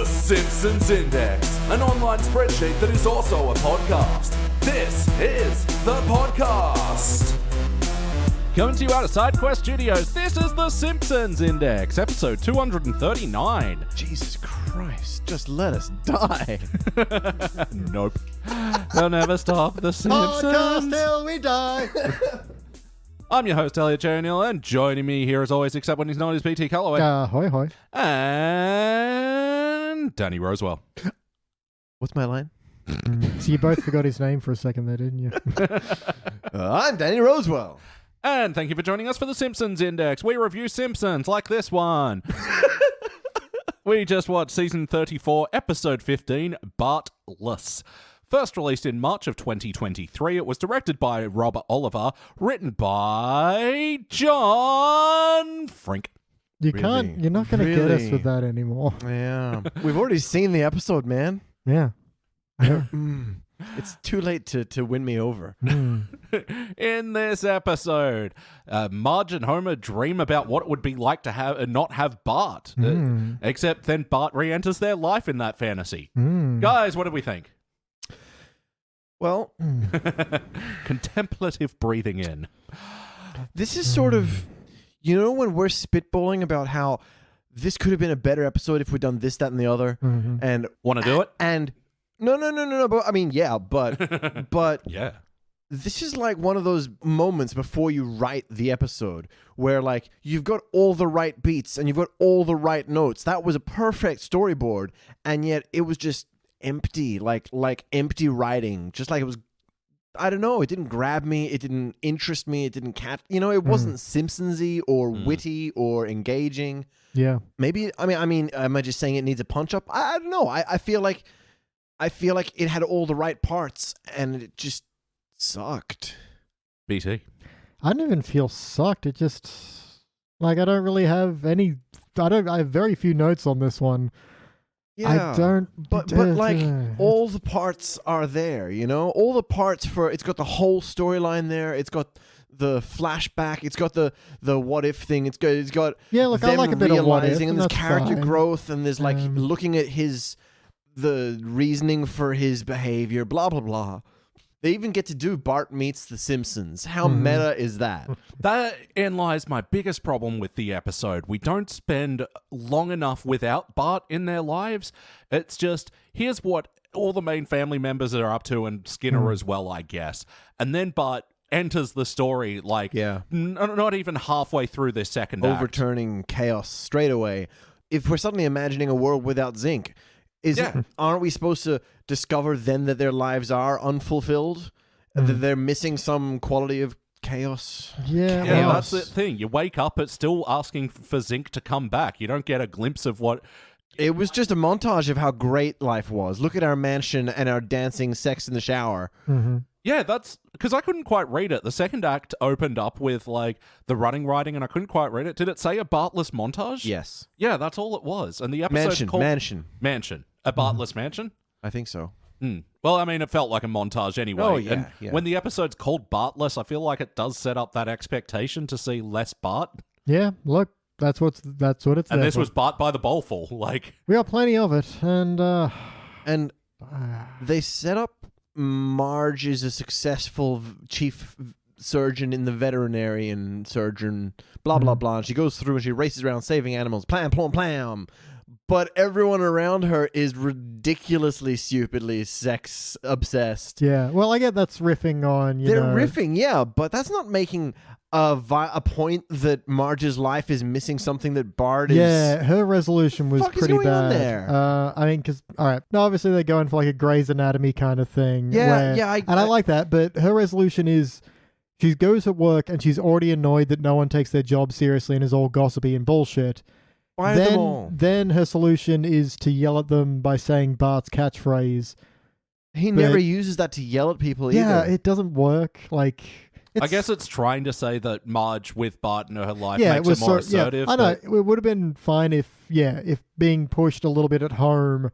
Simpsons Index, an online spreadsheet that is also a podcast. This is the podcast. Coming to you out of SideQuest Studios, this is the Simpsons Index, episode 239. Jesus Christ, just let us die. Nope. They'll never stop the Simpsons. Podcast till we die. I'm your host, Elliot Jay O'Neill, and joining me here as always, except when he's not, is BT Calloway. Hoi hoi. And Danny Rosewell. What's my line? So you both forgot his name for a second there, didn't you? I'm Danny Rosewell. And thank you for joining us for the Simpsons Index. We review Simpsons like this one. We just watched season 34, episode 15, Bartless. First released in March of 2023, it was directed by Robert Oliver, written by John Frink. You're not going to get us Really? with that anymore. Yeah. We've already seen the episode, man. Yeah. It's too late to win me over. In this episode, Marge and Homer dream about what it would be like to have not have Bart. Except then Bart re-enters their life in that fantasy. Guys, what do we think? Well, Contemplative breathing in. this is sort of, when we're spitballing about how this could have been a better episode if we'd done this, that, and the other. And Want to do it? And no. But I mean, yeah, but Yeah. this is like one of those moments before you write the episode where like you've got all the right beats and you've got all the right notes. That was a perfect storyboard, and yet it was just empty, like empty writing. Just like it was, I don't know, it didn't grab me, it didn't interest me, it didn't catch, it wasn't Simpsons-y or witty or engaging. Yeah. Maybe, I mean, am I just saying it needs a punch up? I don't know. I feel like it had all the right parts and it just sucked. BT. I don't even feel sucked. It just, I don't really have I have very few notes on this one. Yeah, I don't. but like all the parts are there, all the parts for, it's got the whole storyline there. It's got the flashback. It's got the what if thing. It's got Yeah, look, I them like a bit of what if, realizing, and and there's that's character fine. growth, and there's like looking at the reasoning for his behavior, blah blah blah. They even get to do Bart meets the Simpsons. How meta is that? Therein lies my biggest problem with the episode. We don't spend long enough without Bart in their lives. It's just, here's what all the main family members are up to, and Skinner as well, I guess. And then Bart enters the story like not even halfway through this second act. Overturning chaos straight away. If we're suddenly imagining a world without Zinc, aren't we supposed to discover then that their lives are unfulfilled? That they're missing some quality of chaos? Yeah. Yeah, well, that's the thing. You wake up, it's still asking for Zinc to come back. You don't get a glimpse of what... It was just a montage of how great life was. Look at our mansion and our dancing sex in the shower. Yeah, that's... Because I couldn't quite read it. The second act opened up with, like, the running writing, and I couldn't quite read it. Did it say a Bartless montage? Yes. Yeah, that's all it was. And the episode's called... Mansion. A Bartless mansion? I think so. Well, I mean, it felt like a montage anyway. Oh, yeah, And yeah. when the episode's called Bartless, I feel like it does set up that expectation to see less Bart. Yeah, look, that's what it's And there this for. was Bart by the bowlful. Like, We got plenty of it, and And they set up Marge as a successful chief surgeon in the veterinarian surgeon, blah, blah, blah. And she goes through and she races around saving animals. Plam, plom, plam. But everyone around her is ridiculously, stupidly sex obsessed. yeah. Well, I get that's riffing on, They're riffing, yeah, but that's not making a point that Marge's life is missing something that Bart is... Yeah, her resolution was Fuck is pretty going on bad. there? I mean, because, all right, no, obviously they're going for like a Grey's Anatomy kind of thing. Yeah, yeah, I like that, but her resolution is she goes to work and she's already annoyed that no one takes their job seriously and is all gossipy and bullshit. Fire them all. Then her solution is to yell at them by saying Bart's catchphrase. He never uses that to yell at people either. Yeah, it doesn't work. Like, I guess it's trying to say that Marge with Bart in her life yeah, makes it was her more assertive. Yeah, I know. It would have been fine if being pushed a little bit at home,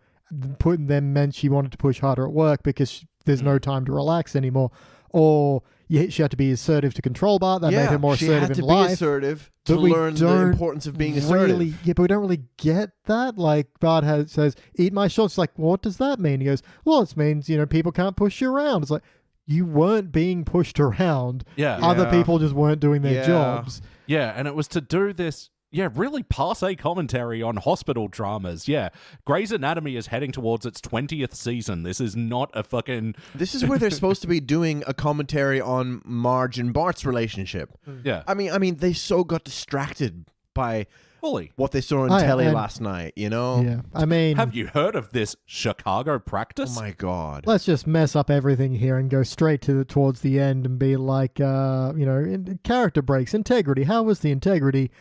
putting them meant she wanted to push harder at work because there's no time to relax anymore. Or she had to be assertive to control Bart. That made her more she assertive had to in be life. assertive to But we learn the don't importance of being assertive. Really, yeah, but we don't really get that. Like Bart says, "Eat my shorts." It's like, what does that mean? He goes, "Well, it means people can't push you around." It's like you weren't being pushed around. Yeah. Other people just weren't doing their jobs. Yeah, and it was to do this, really passe commentary on hospital dramas. Yeah, Grey's Anatomy is heading towards its 20th season. This is not a fucking... This is where they're supposed to be doing a commentary on Marge and Bart's relationship. Yeah. I mean, they so got distracted by Fully. what they saw on telly last night, Yeah, I mean, Have you heard of this Chicago practice? Oh my God. let's just mess up everything here and go straight towards the end and be like, character breaks, integrity. How was the integrity?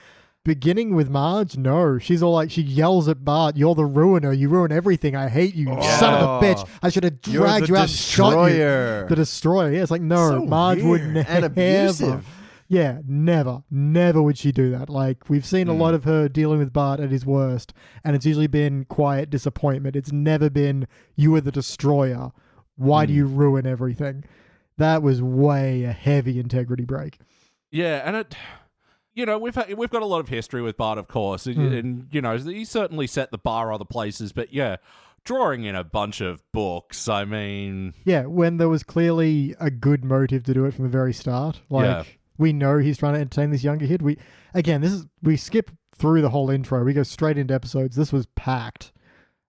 Beginning with Marge, no. She's all like, she yells at Bart, "You're the ruiner. You ruin everything. I hate you, you son of a bitch. I should have You're dragged the you out and shot you." destroyer. The destroyer. Yeah, it's like, no, So Marge would weird never. and abusive. Yeah, never would she do that. Like, we've seen a lot of her dealing with Bart at his worst, and it's usually been quiet disappointment. It's never been, "You were the destroyer. Why do you ruin everything?" That was way a heavy integrity break. Yeah, and it... we've got a lot of history with Bart, of course, and he certainly set the bar other places, but yeah, drawing in a bunch of books, I mean... Yeah, when there was clearly a good motive to do it from the very start. Like, we know he's trying to entertain this younger kid. We skip through the whole intro. We go straight into episodes. This was packed.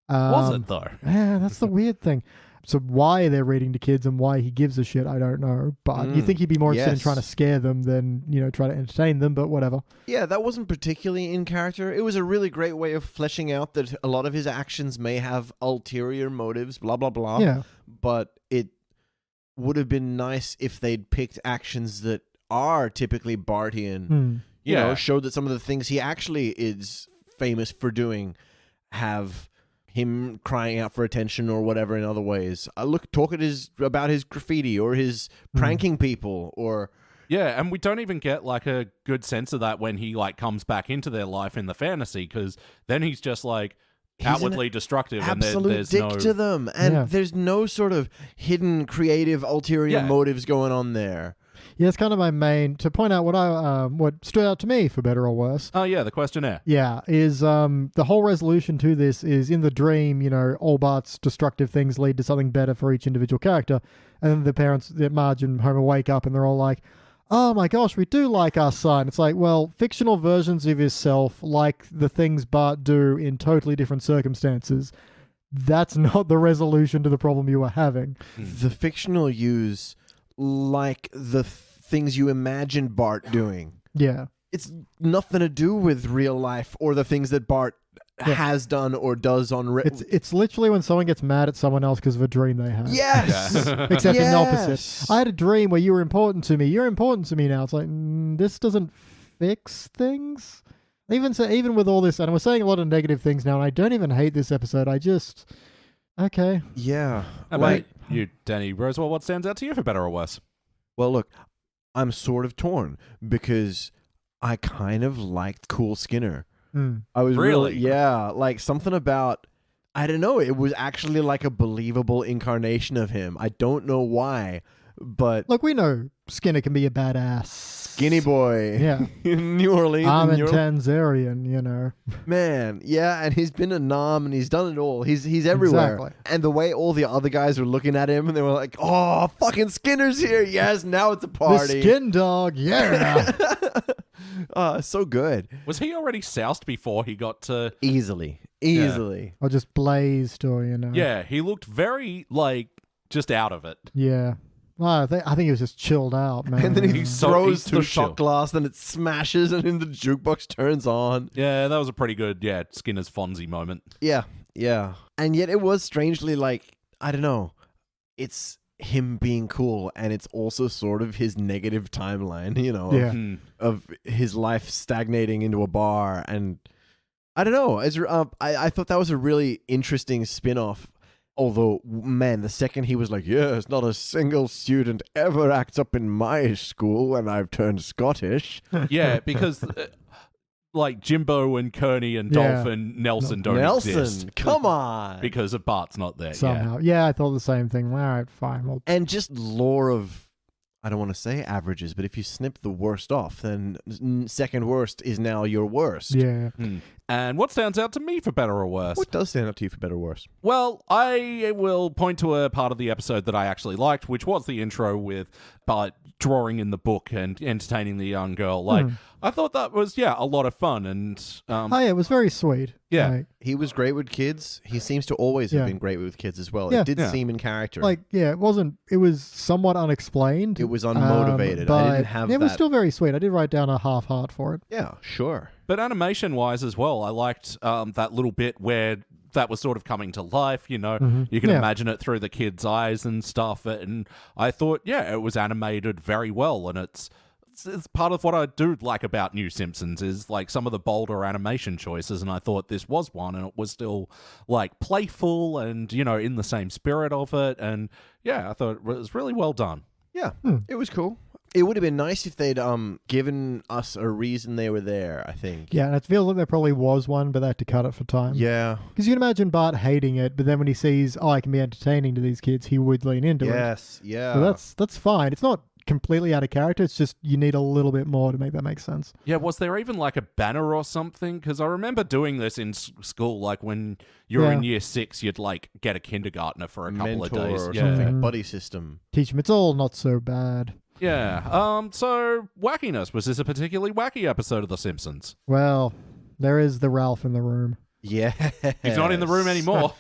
Was it, though? Yeah, that's the weird thing. So why they're reading to kids and why he gives a shit, I don't know. But you think he'd be more interested in trying to scare them than, try to entertain them, but whatever. Yeah, that wasn't particularly in character. It was a really great way of fleshing out that a lot of his actions may have ulterior motives, blah, blah, blah. Yeah. But it would have been nice if they'd picked actions that are typically Bartian. Showed that some of the things he actually is famous for doing have him crying out for attention or whatever in other ways. Talk about his graffiti or his pranking people or... Yeah, and we don't even get like a good sense of that when he like comes back into their life in the fantasy, because then he's just like outwardly destructive and there's dick no... to them, and there's no sort of hidden creative ulterior motives going on there. Yeah, it's kind of my main, to point out what stood out to me, for better or worse. Oh, yeah, the questionnaire. Yeah, is the whole resolution to this is in the dream, all Bart's destructive things lead to something better for each individual character. And then the parents, Marge and Homer, wake up and they're all like, "Oh my gosh, we do like our son." It's like, well, fictional versions of yourself like the things Bart do in totally different circumstances. That's not the resolution to the problem you were having. The fictional use... like the things you imagine Bart doing. Yeah. It's nothing to do with real life or the things that Bart has done or does on... It's literally when someone gets mad at someone else because of a dream they had. Yes! Except in the opposite. I had a dream where you were important to me. You're important to me now. It's like, this doesn't fix things. Even with all this, and we're saying a lot of negative things now, and I don't even hate this episode. I just... Okay. Yeah. How about you, Danny Rosewell? What stands out to you, for better or worse? Well, look, I'm sort of torn because I kind of liked Cool Skinner. I was really like something about, I don't know, it was actually like a believable incarnation of him. I don't know why, but... Look, we know Skinner can be a badass. Skinny boy. Yeah. In New Orleans. Tanzarian, Man, yeah, and he's been a nom and he's done it all. He's everywhere. Exactly. And the way all the other guys were looking at him and they were like, "Oh, fucking Skinner's here. Yes, now it's a party." The skin dog, yeah. So good. Was he already soused before he got to... Easily. Or just blazed, or, Yeah, he looked very, like, just out of it. Yeah. Well, I think he was just chilled out, man. And then he He's throws too the shot chill. glass, then it smashes, and then the jukebox turns on. Yeah, that was a pretty good, Skinner's Fonzie moment. Yeah. And yet it was strangely like, I don't know, it's him being cool, and it's also sort of his negative timeline, of his life stagnating into a bar. And I don't know, I thought that was a really interesting spin-off. Although, man, the second he was like, "Yes, not a single student ever acts up in my school when I've turned Scottish." Yeah, because like Jimbo and Kearney and Dolph and Nelson don't exist. Come on. Because of Bart's not there. Somehow. Yeah, I thought the same thing. All right, fine. And just lore of I don't want to say averages, but if you snip the worst off, then second worst is now your worst. Yeah. And what stands out to me for better or worse? What does stand out to you for better or worse? Well, I will point to a part of the episode that I actually liked, which was the intro with Bart drawing in the book and entertaining the young girl. Like, I thought that was, a lot of fun. And Oh, yeah, it was very sweet. Yeah. Like, He was great with kids. He seems to always have been great with kids as well. Yeah. It did Yeah. seem in character. it was somewhat unexplained. It was unmotivated. But I didn't have it was that. still very sweet. I did write down a half heart for it. Yeah, sure. But animation-wise as well, I liked that little bit where that was sort of coming to life, you know. You can Yeah. imagine it through the kids' eyes and stuff. And I thought, it was animated very well. And it's part of what I do like about New Simpsons is like some of the bolder animation choices. And I thought this was one, and it was still like playful and, in the same spirit of it. And I thought it was really well done. Yeah, it was cool. It would have been nice if they'd given us a reason they were there, I think. Yeah, and it feels like there probably was one, but they had to cut it for time. Yeah. Because you can imagine Bart hating it, but then when he sees, I can be entertaining to these kids, he would lean into it. Yes, yeah. So that's fine. It's not completely out of character. It's just you need a little bit more to make that make sense. Yeah, was there even like a banner or something? Because I remember doing this in school, like when you were in year 6, you'd like get a kindergartner for a couple Mentor of days. or Yeah. something, a buddy system. Teach them it's all not so bad. Yeah. So wackiness. Was this a particularly wacky episode of The Simpsons? Well, there is the Ralph in the room. Yeah. He's not in the room anymore.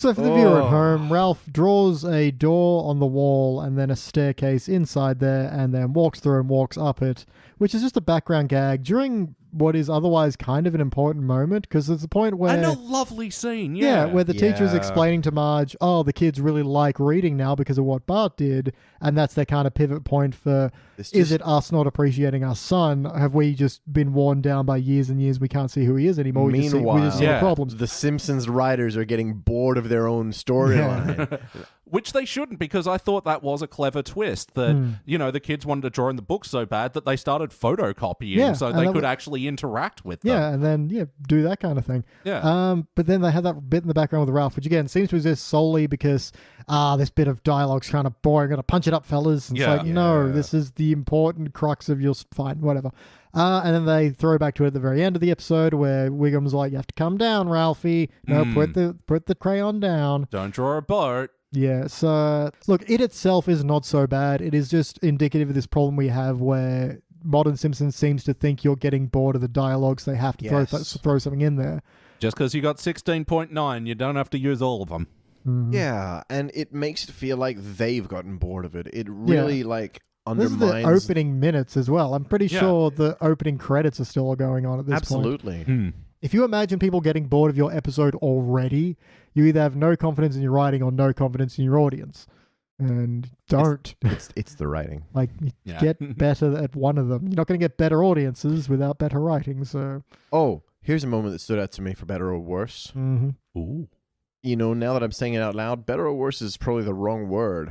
So for the viewer at home, Ralph draws a door on the wall and then a staircase inside there and then walks through and walks up it, which is just a background gag during what is otherwise kind of an important moment, because there's a point where... And a lovely scene, where the teacher is Yeah. explaining to Marge, the kids really like reading now because of what Bart did, and that's their kind of pivot point for, is it us not appreciating our son? Have we just been worn down by years and years? We can't see who he is anymore. We just see Meanwhile, the problems. the Simpsons writers are getting bored of their own storyline. Which they shouldn't, because I thought that was a clever twist that, the kids wanted to draw in the book so bad that they started photocopying so they could actually interact with them. Yeah, and then, do that kind of thing. Yeah. But then they had that bit in the background with Ralph, which again seems to exist solely because, this bit of dialogue's kind of boring. I'm going to punch it up, fellas. And it's like, no, this is the important crux of your... Fine, whatever. And then they throw back to it at the very end of the episode where Wiggum's like, you have to come down, Ralphie. No, put the crayon down. Don't draw a boat. Yeah, so look, it itself is not so bad. It is just indicative of this problem we have where modern Simpsons seems to think you're getting bored of the dialogue, so they have to throw something in there. Just because you got 16.9, you don't have to use all of them. Yeah, and it makes it feel like they've gotten bored of it. It really, undermines... This is the opening minutes as well. I'm pretty sure the opening credits are still going on at this point. Absolutely. If you imagine people getting bored of your episode already, you either have no confidence in your writing or no confidence in your audience. And don't. It's the writing. Get better at one of them. You're not going to get better audiences without better writing, so... Oh, here's a moment that stood out to me for better or worse. Mm-hmm. Ooh. Now that I'm saying it out loud, better or worse is probably the wrong word.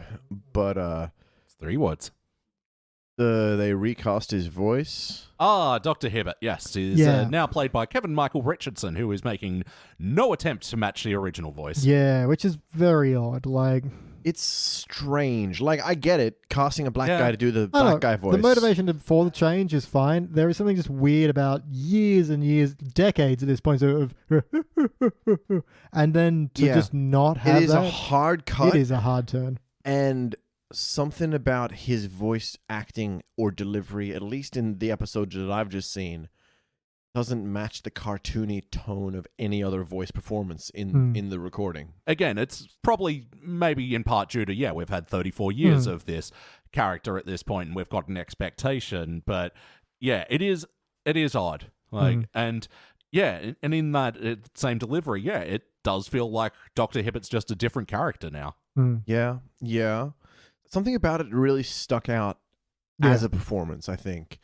But, It's 3 words. they recast his voice. Dr. Hibbert, yes, is now played by Kevin Michael Richardson, who is making no attempt to match the original voice. Yeah, which is very odd. It's strange. I get it, casting a black guy to do the black guy voice. The motivation for the change is fine. There is something just weird about years and years, decades at this point, of and then to just not have it is that. a hard cut. It is a hard turn. And something about his voice acting or delivery, at least in the episodes that I've just seen, doesn't match the cartoony tone of any other voice performance in the recording. Again, it's probably maybe in part due to, we've had 34 years of this character at this point and we've got an expectation, but it is odd. And in that same delivery, it does feel like Dr. Hibbert's just a different character now. Yeah. Something about it really stuck out as a performance, I think.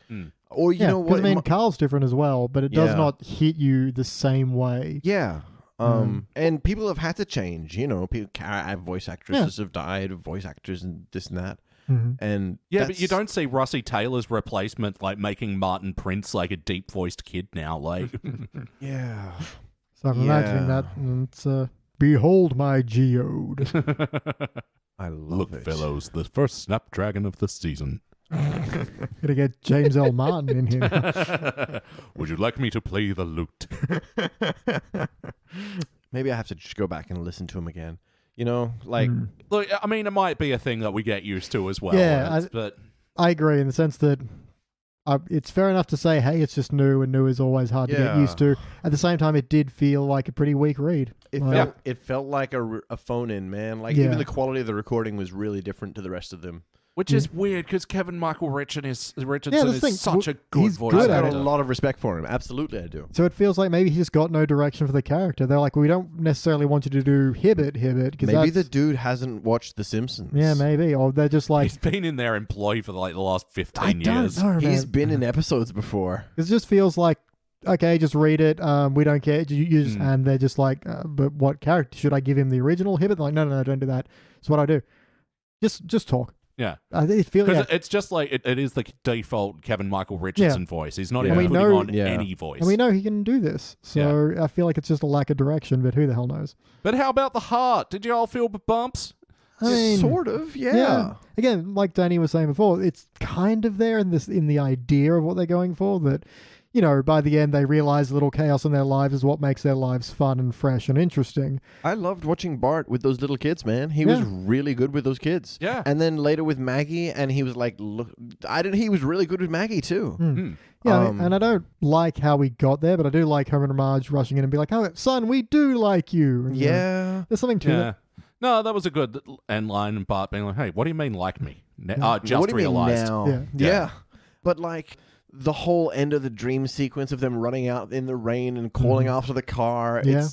Or you know what? Carl's different as well, but it does not hit you the same way. Yeah. And people have had to change. Voice actresses have died, voice actors and this and that. And but you don't see Russie Taylor's replacement making Martin Prince a deep voiced kid now. Yeah. So I'm imagining that, and it's behold my geode. I love Look, it. fellows, the first Snapdragon of the season. Gotta get James L. Martin in here. Would you like me to play the lute? Maybe I have to just go back and listen to him again. You know, like Look, I mean, it might be a thing that we get used to as well. Yeah, but I agree in the sense that it's fair enough to say, hey, it's just new, and new is always hard to get used to. At the same time, it did feel like a pretty weak read. it felt like a phone-in, man. Like even the quality of the recording was really different to the rest of them. which is weird because Kevin Michael Richardson the thing, is such a good he's voice good I've at got actor. a lot of respect for him. Absolutely, I do. So it feels like maybe he's got no direction for the character. They're like, we don't necessarily want you to do Hibbit. Maybe the dude hasn't watched The Simpsons. Yeah, maybe. Or they're just like... He's been in their employ for like the last 15 I years. don't know, man. He's been in episodes before. It just feels like, okay, just read it. We don't care. And they're just like, but what character? Should I give him the original Hibbit? They're like, no, don't do that. It's what I do. Just talk. Yeah. It feels Because it's just like, it is the default Kevin Michael Richardson voice. He's not even we putting know- on any voice. And we know he can do this. So I feel like it's just a lack of direction, but who the hell knows? But how about the heart? Did you all feel bumps? I mean, Sort of, yeah. Again, like Danny was saying before, it's kind of there in the idea of what they're going for, that, you know, by the end they realize a little chaos in their lives is what makes their lives fun and fresh and interesting. I loved watching Bart with those little kids, man. He was really good with those kids. Yeah. And then later with Maggie, and he was like, look, he was really good with Maggie too. Yeah, and I don't like how we got there, but I do like Homer and Marge rushing in and be like, "Oh, son, we do like you." And, Yeah. there's something to that. No, that was a good end line, and Bart being like, hey, what do you mean like me? Just What do you realized. mean now? Yeah. Yeah. But like the whole end of the dream sequence of them running out in the rain and calling after the car, Yeah.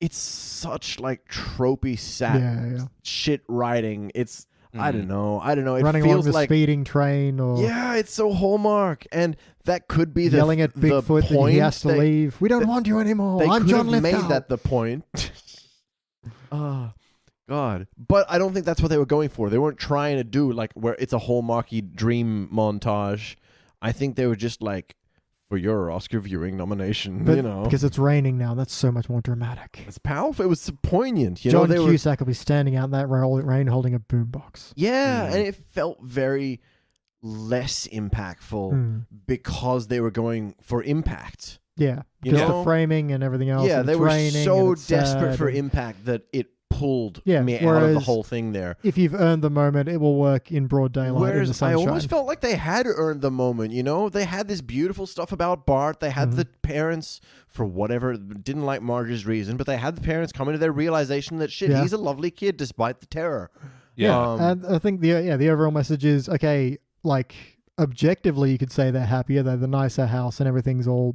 it's such like tropey sad shit writing. It's I don't know. It Running along feels the like speeding train, or it's so Hallmark, and that could be the yelling at the Bigfoot that point he has to leave. We don't that- want you anymore. They I'm could John have made Lithgow. that the point. Oh, God. But I don't think that's what they were going for. They weren't trying to do like where it's a Hallmarky dream montage. I think they were just like, for your Oscar viewing nomination, But you know. because it's raining now, that's so much more dramatic. It's powerful. It was so poignant. You John know, they were, Cusack will be standing out in that rain holding a boombox. yeah, and it felt very less impactful because they were going for impact. Yeah, You because know? the framing and everything else. Yeah, and they it's were raining so and it's desperate sad for and- impact that it pulled Yeah, me out of the whereas whole thing there. If you've earned the moment, it will work in broad daylight in the Whereas I sunshine. almost felt like they had earned the moment, you know? They had this beautiful stuff about Bart. They had the parents, for whatever, didn't like Marge's reason, but they had the parents coming to their realization that, shit, he's a lovely kid despite the terror. Yeah. And I think the overall message is, okay, like objectively you could say they're happier, they're the nicer house and everything's all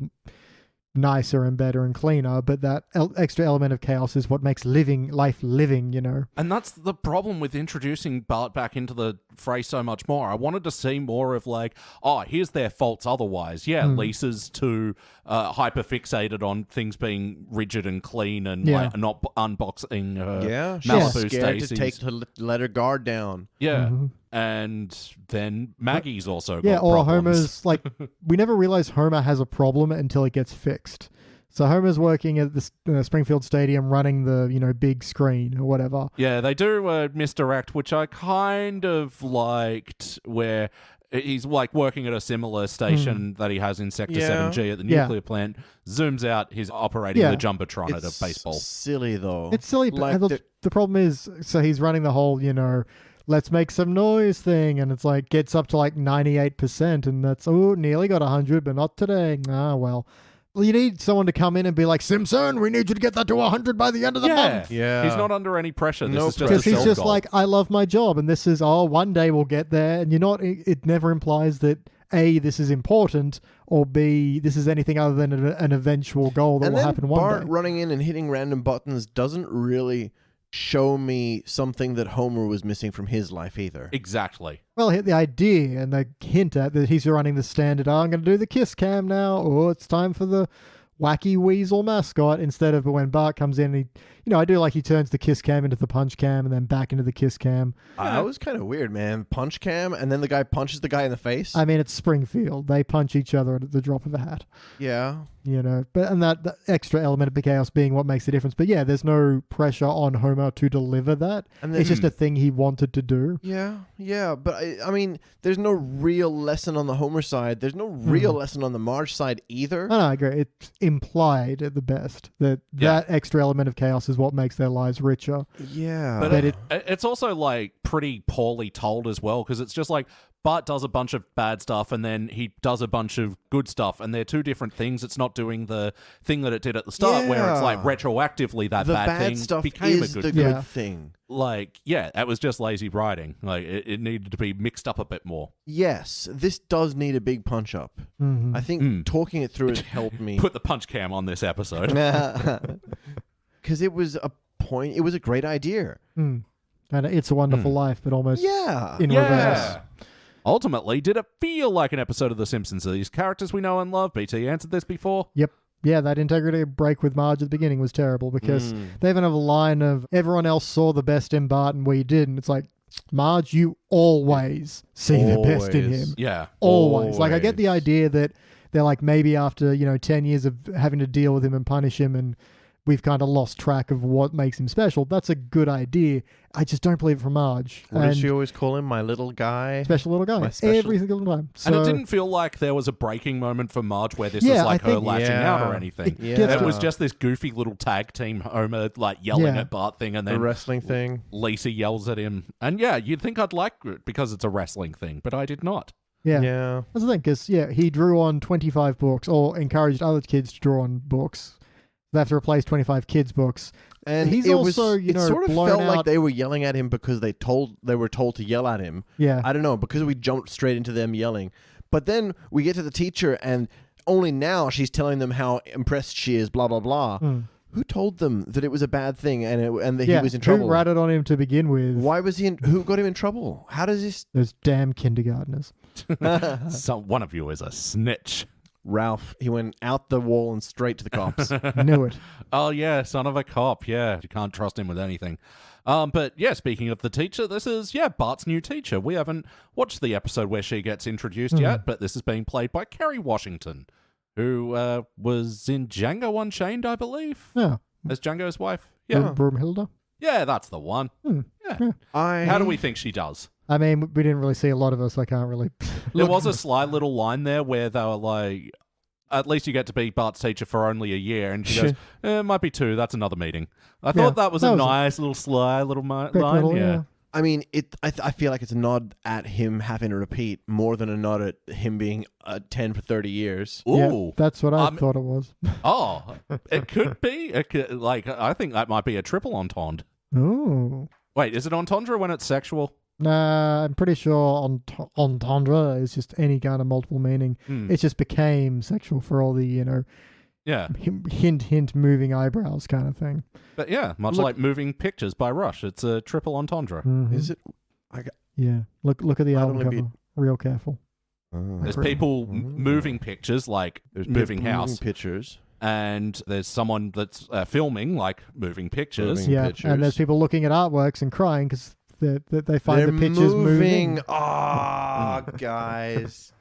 nicer and better and cleaner, but that extra element of chaos is what makes life living, you know. And that's the problem with introducing Bart back into the fray so much more. I wanted to see more of like, oh, here's their faults otherwise. Yeah, Lisa's too hyper-fixated on things being rigid and clean and like not unboxing her She's Malibu scared Stacy's. to let her guard down. Yeah. And then Maggie's also got or problems. Homer's like, we never realize Homer has a problem until it gets fixed. So Homer's working at the Springfield Stadium running the, big screen or whatever. Yeah, they do a misdirect, which I kind of liked, where he's like working at a similar station that he has in Sector 7G at the nuclear plant. Zooms out, he's operating the Jumbotron at a baseball. Silly, though. It's silly, Like but the problem is, so he's running the whole, let's make some noise thing, and it's like gets up to like 98%, and that's nearly got 100, but not today. Well, you need someone to come in and be like, Simpson, we need you to get that to 100 by the end of the month. Yeah. He's not under any pressure. This No is just Because a he's just self-goal. like, I love my job, and this is, one day we'll get there, and you're not. It never implies that A, this is important, or B, this is anything other than an eventual goal that And will then happen one Bart day. running in and hitting random buttons doesn't really show me something that Homer was missing from his life either. Exactly. Well, the idea and the hint at that he's running the standard, I'm going to do the kiss cam now, or it's time for the wacky weasel mascot instead of when Bart comes in and I do like he turns the kiss cam into the punch cam and then back into the kiss cam. That was kind of weird, man. Punch cam, and then the guy punches the guy in the face. I mean, it's Springfield. They punch each other at the drop of a hat. Yeah. But the extra element of chaos being what makes the difference. But yeah, there's no pressure on Homer to deliver that. And then, it's just a thing he wanted to do. Yeah. But I mean, there's no real lesson on the Homer side. There's no real lesson on the Marge side either. No, I agree. It's implied at the best that extra element of chaos is what makes their lives richer. Yeah. But it's also like pretty poorly told as well, because it's just like Bart does a bunch of bad stuff and then he does a bunch of good stuff, and they're two different things. It's not doing the thing that it did at the start where it's like retroactively that the bad thing stuff became is a the good good thing. Like, that was just lazy writing. Like, it needed to be mixed up a bit more. Yes, this does need a big punch up. Mm-hmm. I think talking it through has helped me. Put the punch cam on this episode. Because it was a great idea. And It's a Wonderful Life, but almost in reverse. Ultimately, did it feel like an episode of The Simpsons? Are these characters we know and love? BT answered this before. Yep. Yeah, that integrity break with Marge at the beginning was terrible because they even have a line of everyone else saw the best in Bart and we didn't. It's like, Marge, you always see the best in him. Yeah. Always. Like, I get the idea that they're like, maybe after, 10 years of having to deal with him and punish him and we've kind of lost track of what makes him special. That's a good idea. I just don't believe it from Marge. What does she always call him? My little guy? Special little guy. Every single time. So, and it didn't feel like there was a breaking moment for Marge where this was like her lashing out or anything. It was just this goofy little tag team Homer like yelling at Bart thing, and then the wrestling thing. Lisa yells at him. And you'd think I'd like it because it's a wrestling thing, but I did not. Yeah. That's the thing, because he drew on 25 books or encouraged other kids to draw on books. They have to replace 25 kids' books. And he's it also, it sort of blown felt out. like they were yelling at him because they were told to yell at him. Yeah. I don't know, because we jumped straight into them yelling. But then we get to the teacher, and only now she's telling them how impressed she is, blah, blah, blah. Who told them that it was a bad thing and that he was in trouble? Who ratted on him to begin with? Why was he who got him in trouble? How does this... Those damn kindergartners. One of you is a snitch. Ralph, he went out the wall and straight to the cops. Knew it. Oh, yeah, son of a cop. Yeah, you can't trust him with anything. But speaking of the teacher, this is, Bart's new teacher. We haven't watched the episode where she gets introduced yet, but this is being played by Kerry Washington, who was in Django Unchained, I believe. Yeah. As Django's wife. Yeah. Broomhilda. Yeah, that's the one. Yeah. How do we think she does? I mean, we didn't really see a lot of her, so I can't really... There was a sly little line there where they were like, at least you get to be Bart's teacher for only a year. And she goes, it might be 2. That's another meeting. I thought that was a nice little sly little line. Little, I mean, I feel like it's a nod at him having to repeat more than a nod at him being 10 for 30 years. Ooh. Yeah, that's what I thought it was. Oh, it could be. I think that might be a triple entendre. Ooh. Wait, is it entendre when it's sexual? Nah, I'm pretty sure entendre is just any kind of multiple meaning. It just became sexual for all the, hint, moving eyebrows kind of thing. But much like Moving Pictures by Rush, it's a triple entendre. Mm-hmm. Is it? Look at the album cover. Real careful. There's people moving pictures, like moving house. Moving pictures. And there's someone that's filming, like moving pictures. And there's people looking at artworks and crying because they find the pictures moving. Oh, guys.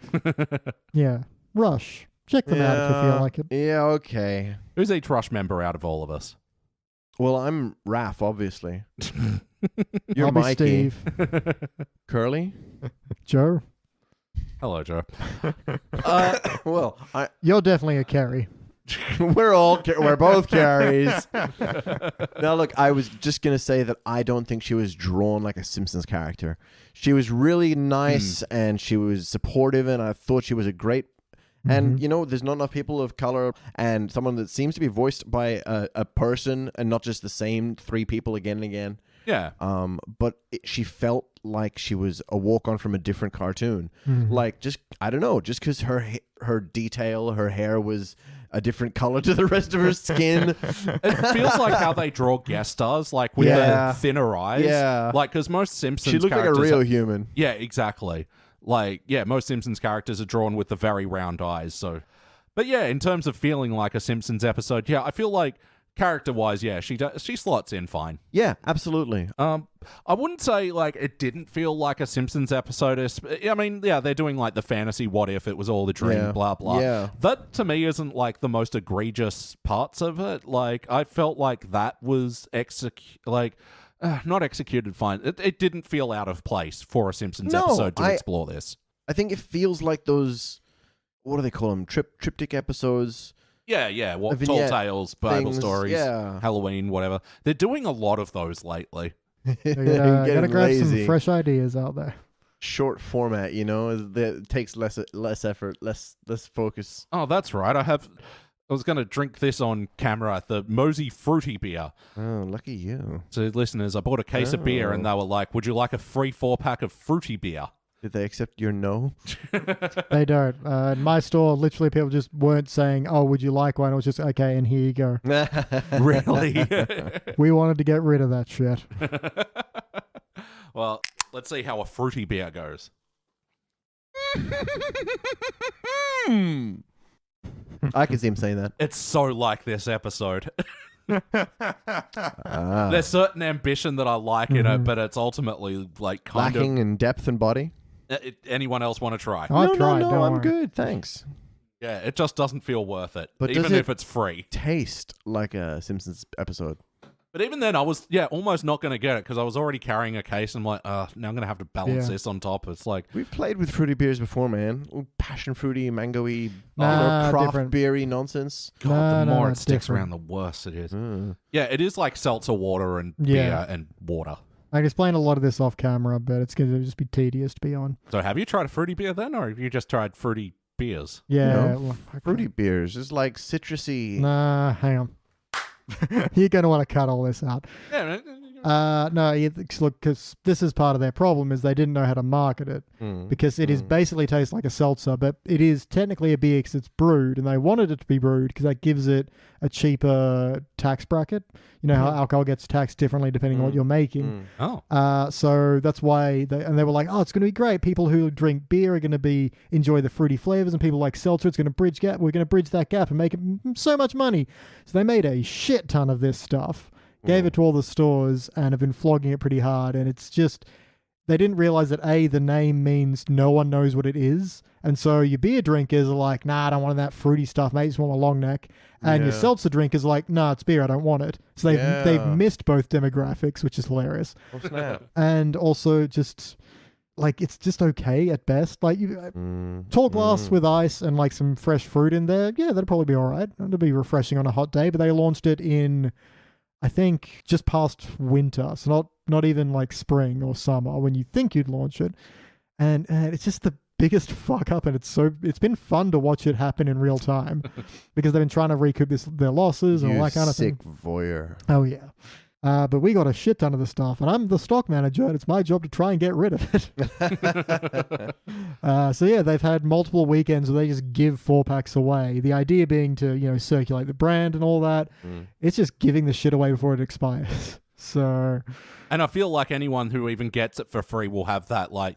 Yeah. Rush. Check them out if you feel like it. Yeah, okay. Who's each Rush member out of all of us? Well, I'm Raph, obviously. You're I'll be Mikey. Steve. Curly? Joe? Hello, Joe. Well, You're definitely a Carrie. we're both Carries. Now, look, I was just going to say that I don't think she was drawn like a Simpsons character. She was really nice and she was supportive, and I thought she was a great... And, there's not enough people of color and someone that seems to be voiced by a person and not just the same 3 people again and again. Yeah. But she felt like she was a walk-on from a different cartoon. Like, I don't know, just because her detail, her hair was a different color to the rest of her skin. It feels like how they draw guest stars, like with the thinner eyes. Yeah. Like, because most Simpsons She looked like a real human. Yeah, exactly. Like, most Simpsons characters are drawn with the very round eyes, so... But yeah, in terms of feeling like a Simpsons episode, yeah, I feel like character-wise, yeah, she slots in fine. Yeah, absolutely. I wouldn't say like it didn't feel like a Simpsons episode. I mean, yeah, they're doing like the fantasy what if it was all a dream, blah blah. Yeah. That to me isn't like the most egregious parts of it. Like I felt like that was not executed fine. It didn't feel out of place for a Simpsons episode to explore this. I think it feels like those, what do they call them? Triptych episodes. Yeah. What The tall vignette tales, Bible things, stories, yeah. Halloween, whatever. They're doing a lot of those lately. You Getting gotta grab lazy. some fresh ideas out there. Short format, it takes less effort, less focus. Oh, that's right. I was going to drink this on camera, the Mosey Fruity beer. Oh, lucky you. So, listeners, I bought a case of beer and they were like, would you like a free 4-pack of fruity beer? Did they accept your no? They don't. In my store, literally, people just weren't saying, "Oh, would you like one?" It was just, "Okay, and here you go." Really? We wanted to get rid of that shit. Well, let's see how a fruity beer goes. I can see him saying that. It's so like this episode. Ah. There's certain ambition that I like in it, but it's ultimately like kind Lacking in depth and body. of... Anyone else want to try? I've tried. No, don't I'm worry. good, thanks. Yeah, it just doesn't feel worth it, But even does it- if it's free. Taste like a Simpsons episode. But even then, I was, almost not going to get it because I was already carrying a case. I'm like, now I'm going to have to balance Yeah. this on top. It's like, We've played with fruity beers before, man. Passion fruity, mango-y, Nah, craft different. beery nonsense. God, No, the no, more no, it sticks different. around, the worse it is. Mm. Yeah, it is like seltzer water and Yeah. beer and water. I can explain a lot of this off camera, but it's going to just be tedious to be on. So have you tried a fruity beer then, or have you just tried fruity beers? Yeah. No, well, okay. Fruity beers is like citrusy. Nah, hang on. You're going to want to cut all this out. Yeah, No, look, because this is part of their problem is they didn't know how to market it Mm. because it is basically tastes like a seltzer, but it is technically a beer because it's brewed, and they wanted it to be brewed because that gives it a cheaper tax bracket. You know how alcohol gets taxed differently depending on what you're making. Oh. So that's why they were like, oh, it's going to be great. People who drink beer are going to enjoy the fruity flavors, and people like seltzer. It's going to bridge gap. We're going to bridge that gap and make it so much money. So they made a shit ton of this stuff, gave it to all the stores, and have been flogging it pretty hard. And it's just they didn't realize that the name means no one knows what it is, and so your beer drinkers are like, nah, I don't want that fruity stuff, mate. I just want my long neck. And your Yeah. seltzer drinkers are like, nah, it's beer. I don't want it. So they've missed both demographics, which is hilarious. Oh, snap. And also just like it's just okay at best. Like tall glass with ice and like some fresh fruit in there. Yeah, that'd probably be all right. That'd be refreshing on a hot day. But they launched it in, I think, just past winter, so not even like spring or summer when you think you'd launch it. And it's just the biggest fuck up, and it's been fun to watch it happen in real time because they've been trying to recoup their losses and all that kind of sick thing. voyeur. Oh yeah. But we got a shit ton of the stuff, and I'm the stock manager, and it's my job to try and get rid of it. So yeah, they've had multiple weekends where they just give 4-packs away. The idea being to, circulate the brand and all that. It's just giving the shit away before it expires. So, And I feel like anyone who even gets it for free will have that, like,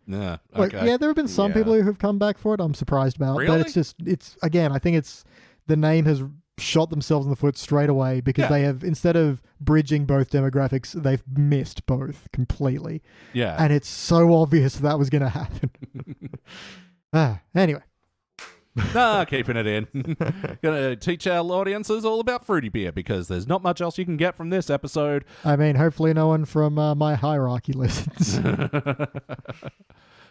nah, like, okay. yeah, there have been some Yeah. people who have come back for it. I'm surprised about, Really? but it's again, I think it's the name has shot themselves in the foot straight away because Yeah. they have, instead of bridging both demographics, they've missed both completely. Yeah. And it's so obvious that was going to happen. Anyway. Keeping it in. Gonna teach our audiences all about fruity beer because there's not much else you can get from this episode. I mean, hopefully no one from my hierarchy listens.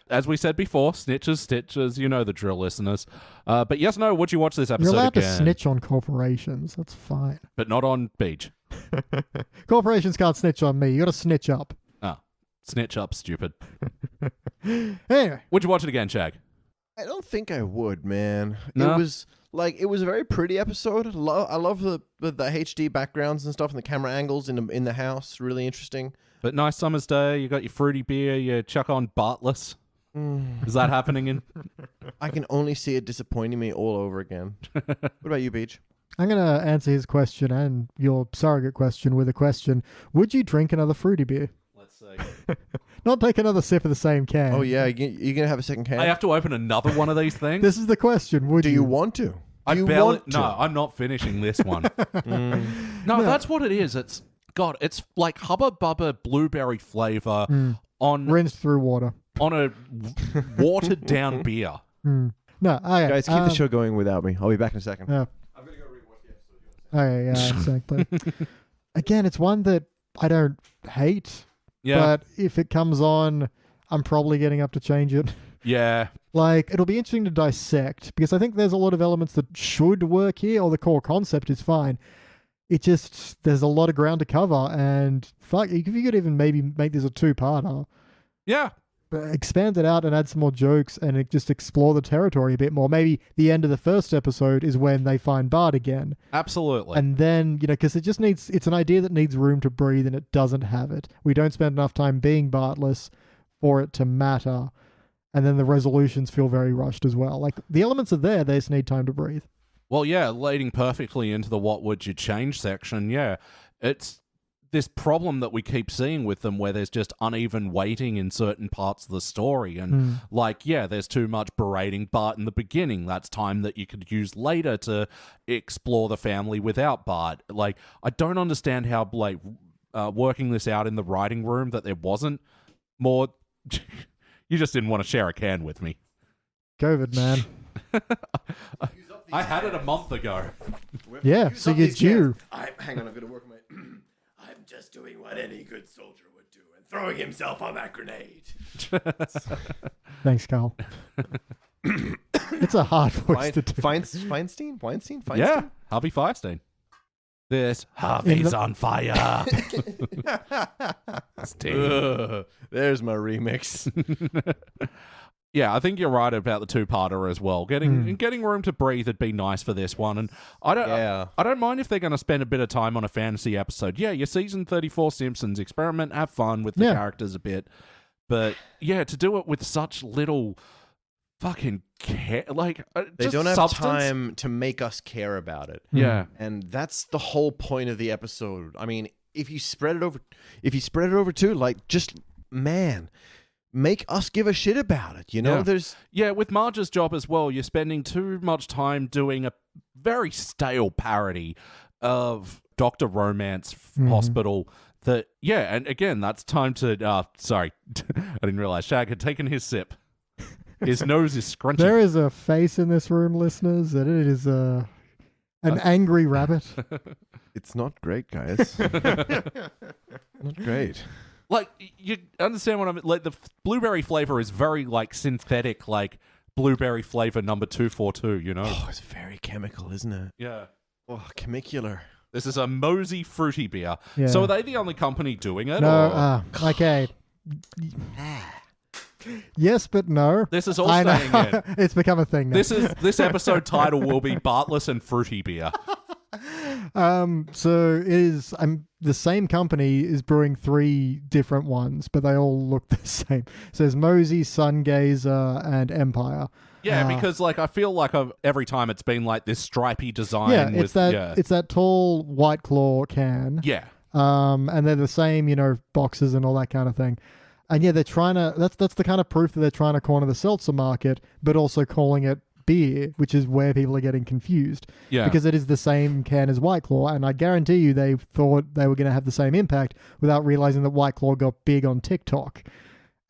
As we said before, snitches, stitches, you know the drill, listeners. But yes, no, would you watch this episode You're allowed again? to snitch on corporations. That's fine. But not on Beach. Corporations can't snitch on me. You got to snitch up. Oh, snitch up, stupid. Anyway. Would you watch it again, Shag? I don't think I would, man. No? It was a very pretty episode. I love the HD backgrounds and stuff and the camera angles in the house. Really interesting. But nice summer's day, you got your fruity beer, you chuck on Bartless. Is that happening in? I can only see it disappointing me all over again. What about you, Beach? I'm going to answer his question and your surrogate question with a question. Would you drink another fruity beer? Let's see. Not take another sip of the same can. Oh yeah, you're gonna have a second can. I have to open another one of these things? This is the question. Would Do you want to? You want to. No, I'm not finishing this one. No, that's what it is. It's like Hubba Bubba blueberry flavor on Rinsed through water. on a watered down beer. No, okay. Guys, keep the show going without me. I'll be back in a second. Yeah. I'm going to go rewatch the episode. Okay, yeah, exactly. Again, it's one that I don't hate, Yeah, but if it comes on, I'm probably getting up to change it. yeah, Like, it'll be interesting to dissect, because I think there's a lot of elements that should work here, or the core concept is fine. It just, there's a lot of ground to cover, and fuck, if you could even maybe make this a two-parter, yeah. expand it out and add some more jokes and just explore the territory a bit more. Maybe the end of the first episode is when they find Bart again. Absolutely. And then, because it just needs, it's an idea that needs room to breathe and it doesn't have it. We don't spend enough time being Bartless for it to matter. And then the resolutions feel very rushed as well. Like, the elements are there, they just need time to breathe. Well, yeah, leading perfectly into the what would you change section. Yeah, it's this problem that we keep seeing with them where there's just uneven weighting in certain parts of the story. And there's too much berating Bart in the beginning. That's time that you could use later to explore the family without Bart. Like, I don't understand how, working this out in the writing room that there wasn't more... You just didn't want to share a can with me. COVID, man. I had it a month ago. Yeah, so you're due. Hang on, I've got to work my... I'm just doing what any good soldier would do and throwing himself on that grenade. Thanks, Carl. It's a hard voice to do. Weinstein? Yeah, Harvey Firestein. This Harvey's on fire. There's my remix. Yeah, I think you're right about the two-parter as well. Getting room to breathe would be nice for this one, and I don't mind if they're going to spend a bit of time on a fantasy episode. Yeah, your season 34 Simpsons experiment, have fun with the characters a bit, but yeah, to do it with such little fucking care, they just don't have substance. time to make us care about it. Yeah, and that's the whole point of the episode. I mean, if you spread it over too, make us give a shit about it. With Marge's job as well, you're spending too much time doing a very stale parody of Dr. Romance Hospital. And again, that's time to. Sorry, I didn't realize Shag had taken his sip. His nose is scrunchy. There is a face in this room, listeners, and it is an angry rabbit. It's not great, guys. Not great. Like, you understand what I mean? Like, the blueberry flavor is very, synthetic, blueberry flavor number 242, Oh, it's very chemical, isn't it? Yeah. Oh, chemicular. This is a Mosey fruity beer. Yeah. So are they the only company doing it? No, okay. Yes, but no. This is all I know. staying in. It's become a thing now. This episode title will be Bartless and Fruity Beer. So it is. The same company is brewing 3 different ones, but they all look the same. So there's Mosey, Sungazer, and Empire. Yeah, because I feel like every time it's been this stripy design. Yeah, with, it's that tall White Claw can. Yeah. And they're the same, boxes and all that kind of thing. And yeah, they're trying to. That's the kind of proof that they're trying to corner the seltzer market, but also calling it beer, which is where people are getting confused. Yeah. Because it is the same can as White Claw, and I guarantee you they thought they were going to have the same impact without realizing that White Claw got big on TikTok.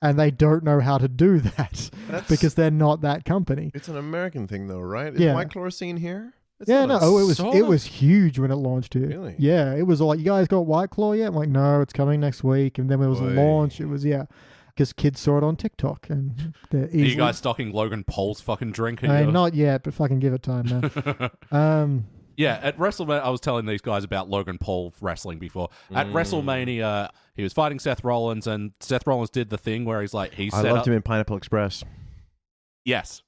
And they don't know how to do that because they're not that company. It's an American thing, though, right? Is White Claw seen here? It was huge when it launched here. Really? Yeah, it was all you guys got White Claw yet? I'm like, no, it's coming next week. And then it was a launch. It was, because kids saw it on TikTok. And they're easily... Are you guys stocking Logan Paul's fucking drink? Not yet, but fucking give it time, man. Yeah, at WrestleMania, I was telling these guys about Logan Paul wrestling before. At WrestleMania, he was fighting Seth Rollins, and Seth Rollins did the thing where he's like, I loved him in Pineapple Express. Yes.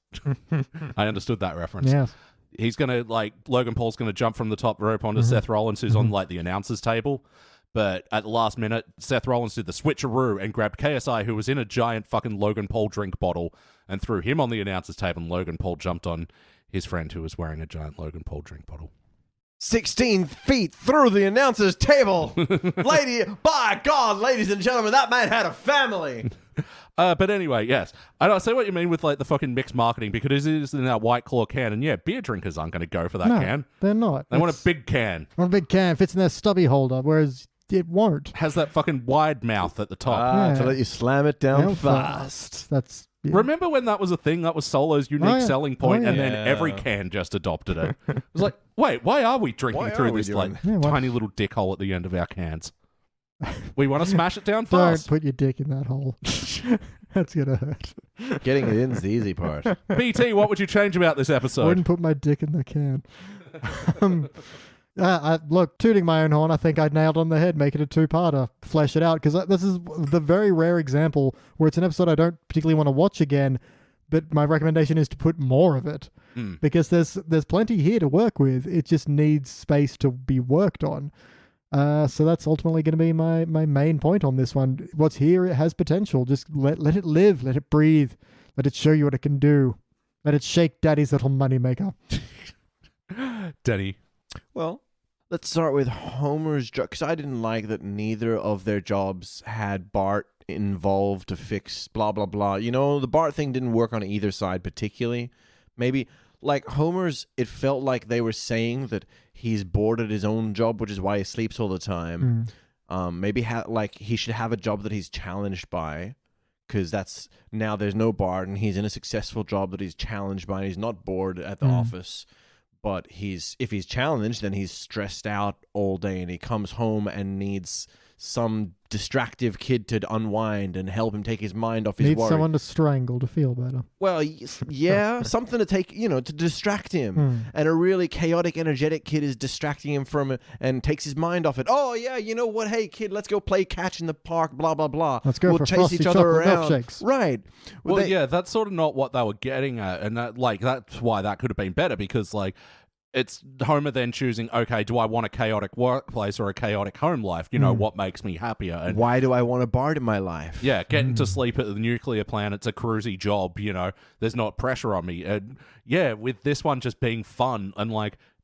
I understood that reference. Yes. He's going to, Logan Paul's going to jump from the top rope onto Seth Rollins, who's on, the announcer's table. But at the last minute, Seth Rollins did the switcheroo and grabbed KSI, who was in a giant fucking Logan Paul drink bottle, and threw him on the announcer's table, and Logan Paul jumped on his friend who was wearing a giant Logan Paul drink bottle. 16 feet through the announcer's table. By God, ladies and gentlemen, that man had a family. But anyway, yes. And I see what you mean with like the fucking mixed marketing because it is in that White Claw can. And yeah, beer drinkers aren't going to go for that No, can. they're not. They want a big can. Want a big can, fits in their stubby holder, whereas it won't. Has that fucking wide mouth at the top. To Yeah. let you slam it down Real fast. That's yeah. Remember when that was a thing? That was Solo's unique Oh, yeah. selling point, Oh, yeah. and then every Yeah. can just adopted it. It was like, wait, why are we drinking Why through are we this doing like that? Yeah, why- tiny little dick hole at the end of our cans? We want to smash it down Don't fast. put your dick in that hole. That's gonna hurt. Getting it in's the easy part. BT, what would you change about this I episode? wouldn't put my dick in the can. Look, tooting my own horn, I think I nailed on the head. Make it a two-parter. Flesh it out. Because this is the very rare example where it's an episode I don't particularly want to watch again, but my recommendation is to put more of it. Because there's plenty here to work with. It just needs space to be worked on. So that's ultimately going to be my main point on this one. What's here, it has potential. Just let it live. Let it breathe. Let it show you what it can do. Let it shake Daddy's little moneymaker. Denny. Well, let's start with Homer's job, because I didn't like that neither of their jobs had Bart involved to fix blah, blah, blah. You know, the Bart thing didn't work on either side particularly. Maybe, like Homer's, it felt like they were saying that he's bored at his own job, which is why he sleeps all the time. Maybe like he should have a job that he's challenged by, because that's now there's no Bart and he's in a successful job that he's challenged by and he's not bored at the office. But if he's challenged, then he's stressed out all day and he comes home and needs some distractive kid to unwind and help him take his mind off his Needs worry. someone to strangle to feel better. Well, yeah, something to take, to distract him. And a really chaotic, energetic kid is distracting him from it and takes his mind off it. Oh, yeah, you know what? Hey, kid, let's go play catch in the park, blah, blah, blah. Let's go we'll for chase frosty each other chocolate around. milkshakes. Right. Well, yeah, that's sort of not what they were getting at, and that's why that could have been better because it's Homer then choosing, okay, do I want a chaotic workplace or a chaotic home life? What makes me happier? And why do I want a Bart in my life? yeah, getting to sleep at the nuclear plant, it's a cruisy job, there's not pressure on me. And yeah, with this one just being fun and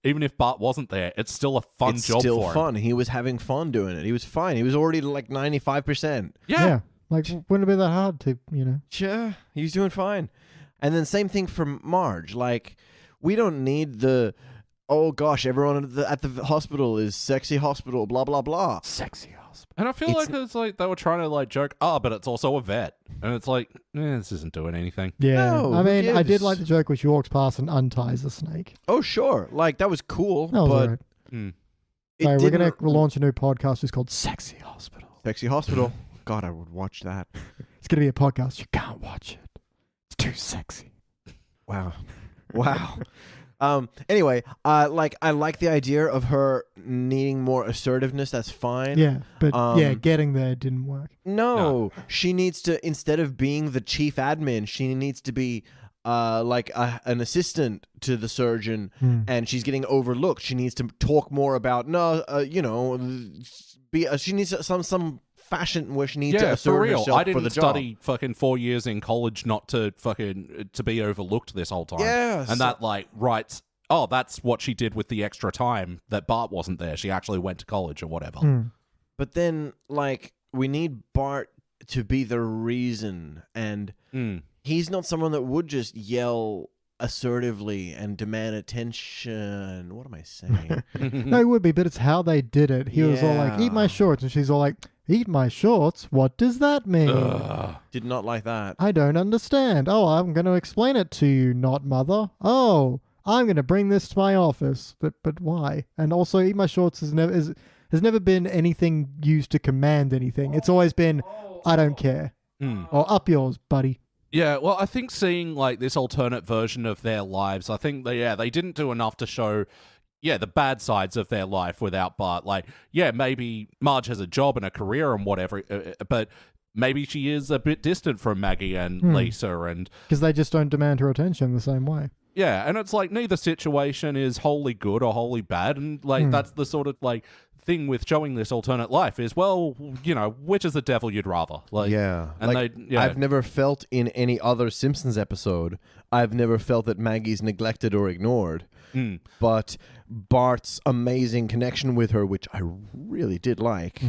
even if Bart wasn't there, it's still a fun It's job still for him. fun. He was having fun doing it. He was fine. He was already 95%. Yeah. Wouldn't it be that hard to, Yeah, he's doing fine. And then same thing for Marge. We don't need the, oh gosh, everyone at the hospital is sexy hospital, blah, blah, blah. sexy hospital. And I feel it's they were trying to joke, but it's also a vet. And it's this isn't doing anything. Yeah. No, I mean, who I did gives? like the joke where she walks past and unties a snake. Oh, sure. That was cool. That was but alright. it Sorry, we're going didn't- to launch a new podcast. It's called Sexy Hospital. Sexy hospital. God, I would watch that. It's going to be a podcast. You can't watch it. It's too sexy. Wow. Wow. Anyway, I like the idea of her needing more assertiveness. That's fine. Yeah, but getting there didn't work. No, she needs to, instead of being the chief admin, she needs to be an assistant to the surgeon, and she's getting overlooked. She needs to talk more about she needs some fashion where she needs to Yeah, assert for real. herself I for didn't the study job. fucking 4 years in college not to to be overlooked this whole time. Yeah, and that writes, oh, that's what she did with the extra time that Bart wasn't there. She actually went to college or whatever. But then, we need Bart to be the reason, and he's not someone that would just yell assertively and demand attention. What am I saying? No, it would be, but it's how they did it. He was all like, eat my shorts. And she's all like, eat my shorts? What does that mean? Did not like that. I don't understand. Oh, I'm going to explain it to you, not mother. Oh, I'm going to bring this to my office. But why? And also, eat my shorts has never been anything used to command anything. It's always been, I don't care. Or up yours, buddy. Yeah, well, I think seeing this alternate version of their lives, I think they didn't do enough to show the bad sides of their life without Bart. Maybe Marge has a job and a career and whatever, but maybe she is a bit distant from Maggie and Lisa, and because they just don't demand her attention the same way. yeah, and it's neither situation is wholly good or wholly bad, and that's the sort of thing with showing this alternate life is, well, which is the devil you'd rather? And I've never felt in any other Simpsons episode, I've never felt that Maggie's neglected or ignored. But Bart's amazing connection with her, which I really did like,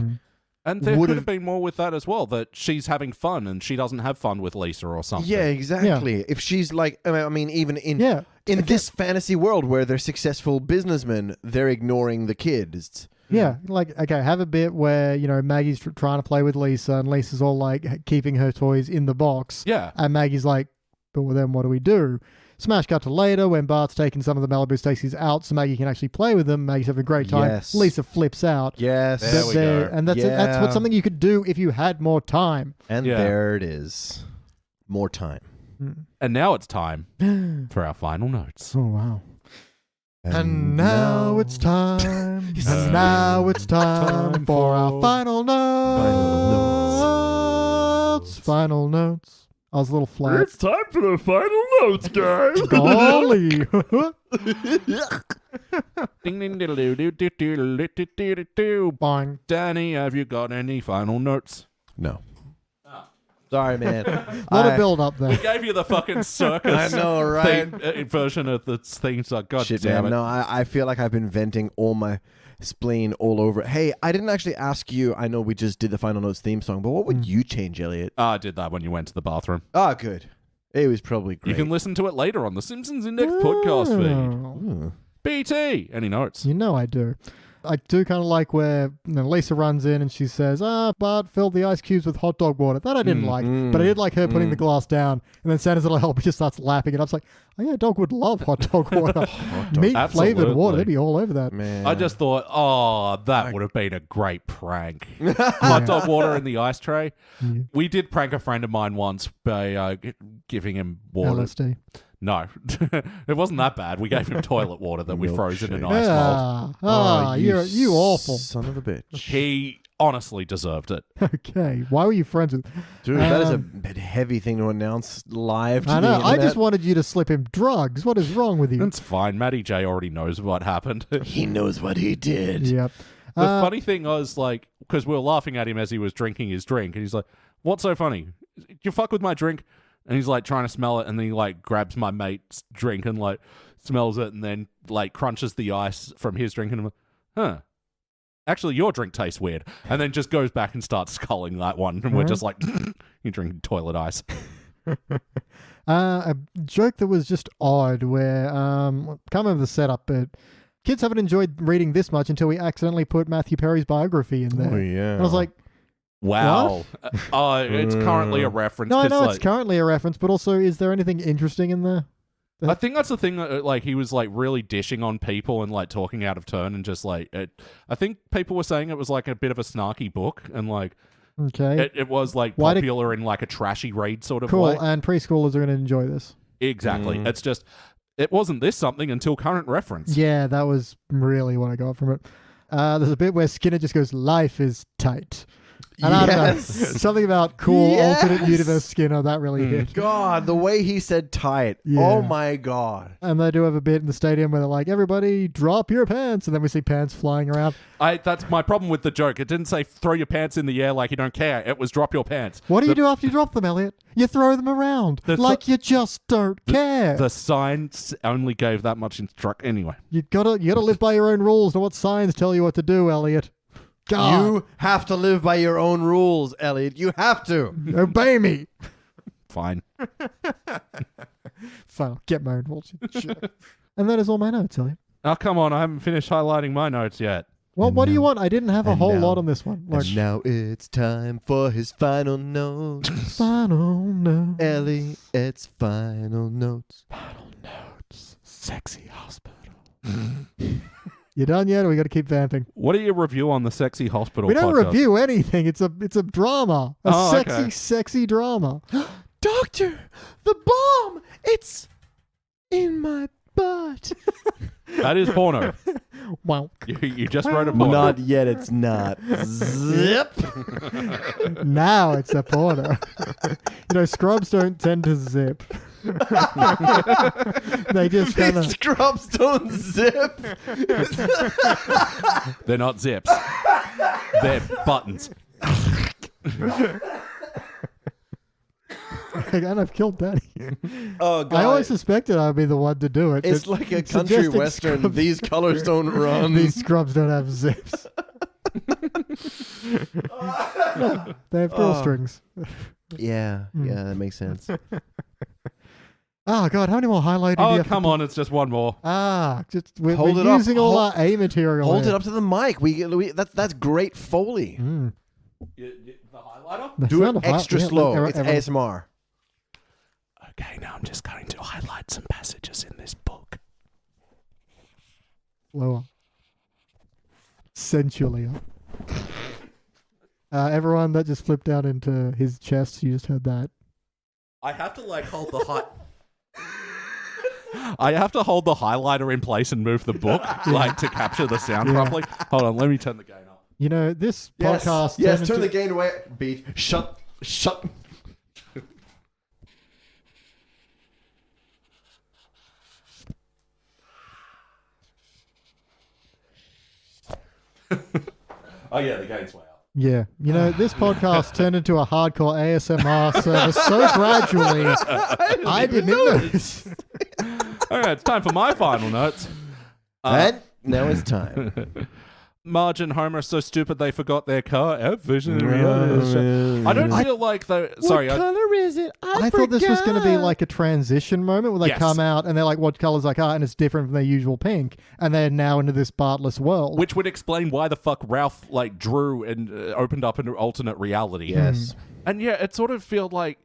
And there would could have been more with that as well, that she's having fun and she doesn't have fun with Lisa or something. Yeah, exactly. If she's like, I mean, even in this fantasy world where they're successful businessmen, they're ignoring the kids. Yeah, like, okay, have a bit where, Maggie's trying to play with Lisa and Lisa's all like keeping her toys in the box. Yeah. And Maggie's like, but well, then what do we do? Smash cut to later when Bart's taking some of the Malibu Stacy's out so Maggie can actually play with them. Maggie's having a great time. Yes. Lisa flips out. Yes. There we go. And that's what something you could do if you had more time. And there it is. More time. And now it's time for our final notes. Oh, wow. And now it's time. And now it's time for our final notes. Final notes. I was a little flat. It's time for the final notes, guys. Golly. Ding ding diddle doo doo doo doo doo doo doo doo doo. Boing. Danny, have you got any final notes? No. Sorry, man. What a build up there. We gave you the fucking circus I know, right? version of the theme song. God Shit, damn man. it. No, I feel like I've been venting all my spleen all over. Hey, I didn't actually ask you. I know we just did the Final Notes theme song, but what would you change, Elliot? I did that when you went to the bathroom. Ah, good. It was probably great. You can listen to it later on the Simpsons Index podcast feed. Ooh. BT, any notes? I do. I do kind of like where Lisa runs in and she says, Bart filled the ice cubes with hot dog water. That I didn't like. But I did like her putting the glass down. And then Santa's little helper just starts lapping it. I was like, oh yeah, dog would love hot dog water. Meat-flavored water. They'd be all over that. Man. I just thought, that would have been a great prank. Hot dog water in the ice tray. Yeah. We did prank a friend of mine once by giving him water. LSD. No, it wasn't that bad. We gave him toilet water that we froze in an ice mold. You awful. son of a bitch. He honestly deserved it. Okay. Why were you friends with... Dude, that is a bit heavy thing to announce live to I the know. I internet. just wanted you to slip him drugs. What is wrong with you? It's fine. Matty J already knows what happened. He knows what he did. Yep. The funny thing was, like, because we were laughing at him as he was drinking his drink, and he's like, what's so funny? You fuck with my drink? And he's, like, trying to smell it, and then he, like, grabs my mate's drink and, like, smells it, and then, like, crunches the ice from his drink, and I'm like, huh. Actually, your drink tastes weird. And then just goes back and starts sculling that one, and we're just like, you're drinking toilet ice. A joke that was just odd where, can't remember the setup, but kids haven't enjoyed reading this much until we accidentally put Matthew Perry's biography in there. Oh, yeah. And I was like, Wow. It's currently a reference. no, I know like, it's currently a reference, but also, is there anything interesting in there? I think that's the thing, like, he was, like, really dishing on people and, like, talking out of turn and just, like, I think people were saying it was, like, a bit of a snarky book and, like, Okay. it was, like, popular in, like, a trashy read sort of Cool. way. And preschoolers are going to enjoy this. Exactly. It's just, it wasn't this something until current reference. Yeah, that was really what I got from it. There's a bit where Skinner just goes, life is tight. And I don't know, something about cool alternate universe Skinner, that really hit. God, the way he said tight. Yeah. Oh, my God. And they do have a bit in the stadium where they're like, everybody drop your pants. And then we see pants flying around. That's my problem with the joke. It didn't say throw your pants in the air like you don't care. It was drop your pants. What do you do after you drop them, Elliot? You throw them around like you just don't care. The signs only gave that much instruct anyway. You gotta live by your own rules. Know what signs tell you what to do, Elliot. God. You have to live by your own rules, Elliot. You have to. Obey me. Fine. Fine, I'll get my own rules. And that is all my notes, Elliot. Oh, come on. I haven't finished highlighting my notes yet. Well, what do you want? I didn't have a whole now- lot on this one. Like, And now it's time for his final notes. final notes. Elliot's final notes. Final notes. Sexy hospital. You done yet, or we got to keep vamping? What are your review on the Sexy Hospital We don't podcast? review anything. It's a drama. A sexy, okay. sexy drama. Doctor, the bomb! It's in my butt. That is porno. Wow. You just wrote a porno. Not yet, it's not. Zip. Now it's a porno. Scrubs don't tend to zip. They just kind of... Scrubs don't zip. They're not zips. They're buttons. And I've killed Daddy. Oh, God. I always suspected I'd be the one to do it. It's like a country suggesting western. Scrubs- These colors don't run. These scrubs don't have zips. They have drawstrings. Yeah, that makes sense. Oh, God, how many more highlighting do you Oh, have come on. It's just one more. We're Hold it up. using all our A material. Hold here. it up to the mic. That's great Foley. The highlighter? That Do it sounded extra hot. Yeah, slow. look, It's everyone- ASMR. Okay, now I'm just going to highlight some passages in this book. Lower. Sensually up. Everyone that just flipped down into his chest, you just heard that. I have to hold the I have to hold the highlighter in place and move the book to capture the sound properly. Hold on, let me turn the gain up. You know, this podcast... Yes, turn the gain away. Beat. Shut. Oh yeah, the gain's way up. Yeah. You know, this podcast turned into a hardcore ASMR service so gradually, I didn't notice. Okay, it's time for my final notes. And now it's time. Marge and Homer are so stupid they forgot their car. Vision and reality. I don't feel like they... Sorry. What color is it? I thought this was going to be like a transition moment where they Yes. come out and they're like, what color's our car? And it's different from their usual pink. And they're now into this Bartless world. Which would explain why the fuck Ralph drew and opened up an alternate reality. Yes. And yeah, it sort of felt like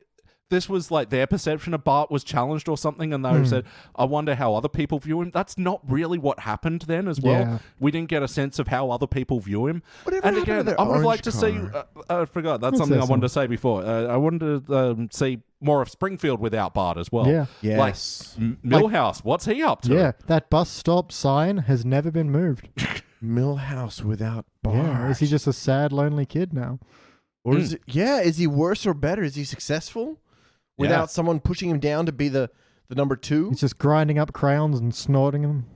this was like their perception of Bart was challenged or something, and they said, I wonder how other people view him. That's not really what happened then as well. Yeah. We didn't get a sense of how other people view him. Whatever and happened to again, their I would have orange liked to see, car? I forgot, that's What's something I this wanted one? to say before. I wanted to see more of Springfield without Bart as well. Yeah. Yes. Like Millhouse, what's he up to? Yeah, that bus stop sign has never been moved. Millhouse without Bart. Yeah, is he just a sad, lonely kid now? Or is it? Yeah. Is he worse or better? Is he successful without someone pushing him down to be the number two? He's just grinding up crayons and snorting them.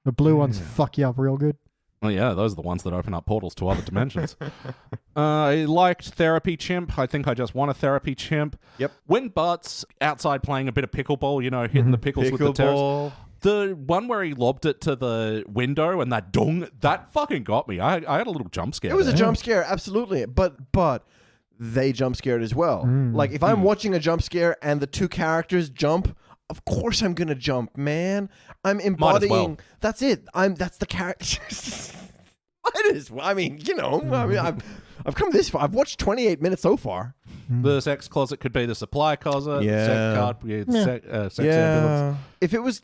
The blue ones fuck you up real good. Oh yeah, those are the ones that open up portals to other dimensions. I liked Therapy Chimp. I think I just want a Therapy Chimp. Yep. When Bart's outside playing a bit of pickleball, hitting the pickles with the terrace. The one where he lobbed it to the window and that dong, that fucking got me. I had a little jump scare. It was there. a jump scare, absolutely. But they jump scared as well. Like if I'm watching a jump scare and the two characters jump, of course I'm gonna jump, man. I'm embodying. well. That's it. That's the character. It is. I mean, I've come this far. I've watched 28 minutes so far. The sex closet could be the supply closet. Yeah. Sex card, sex ambulance. If it was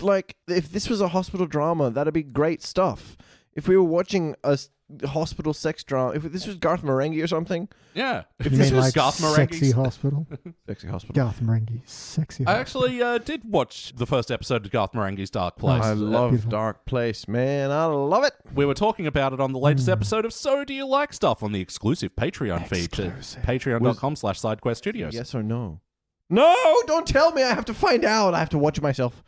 if this was a hospital drama, that'd be great stuff. If we were watching a hospital sex drama, if this was Garth Marenghi or something. Yeah. You If mean this was like Garth sexy Marenghi's... hospital? Sexy hospital. Garth Marenghi, sexy I hospital. actually did watch the first episode of Garth Marenghi's Dark Place. I love beautiful. Dark Place, man. I love it. We were talking about it on the latest episode of So Do You Like Stuff on the exclusive Patreon feed to patreon.com/SideQuest Studios. Yes or no? No, don't tell me. I have to find out. I have to watch it myself.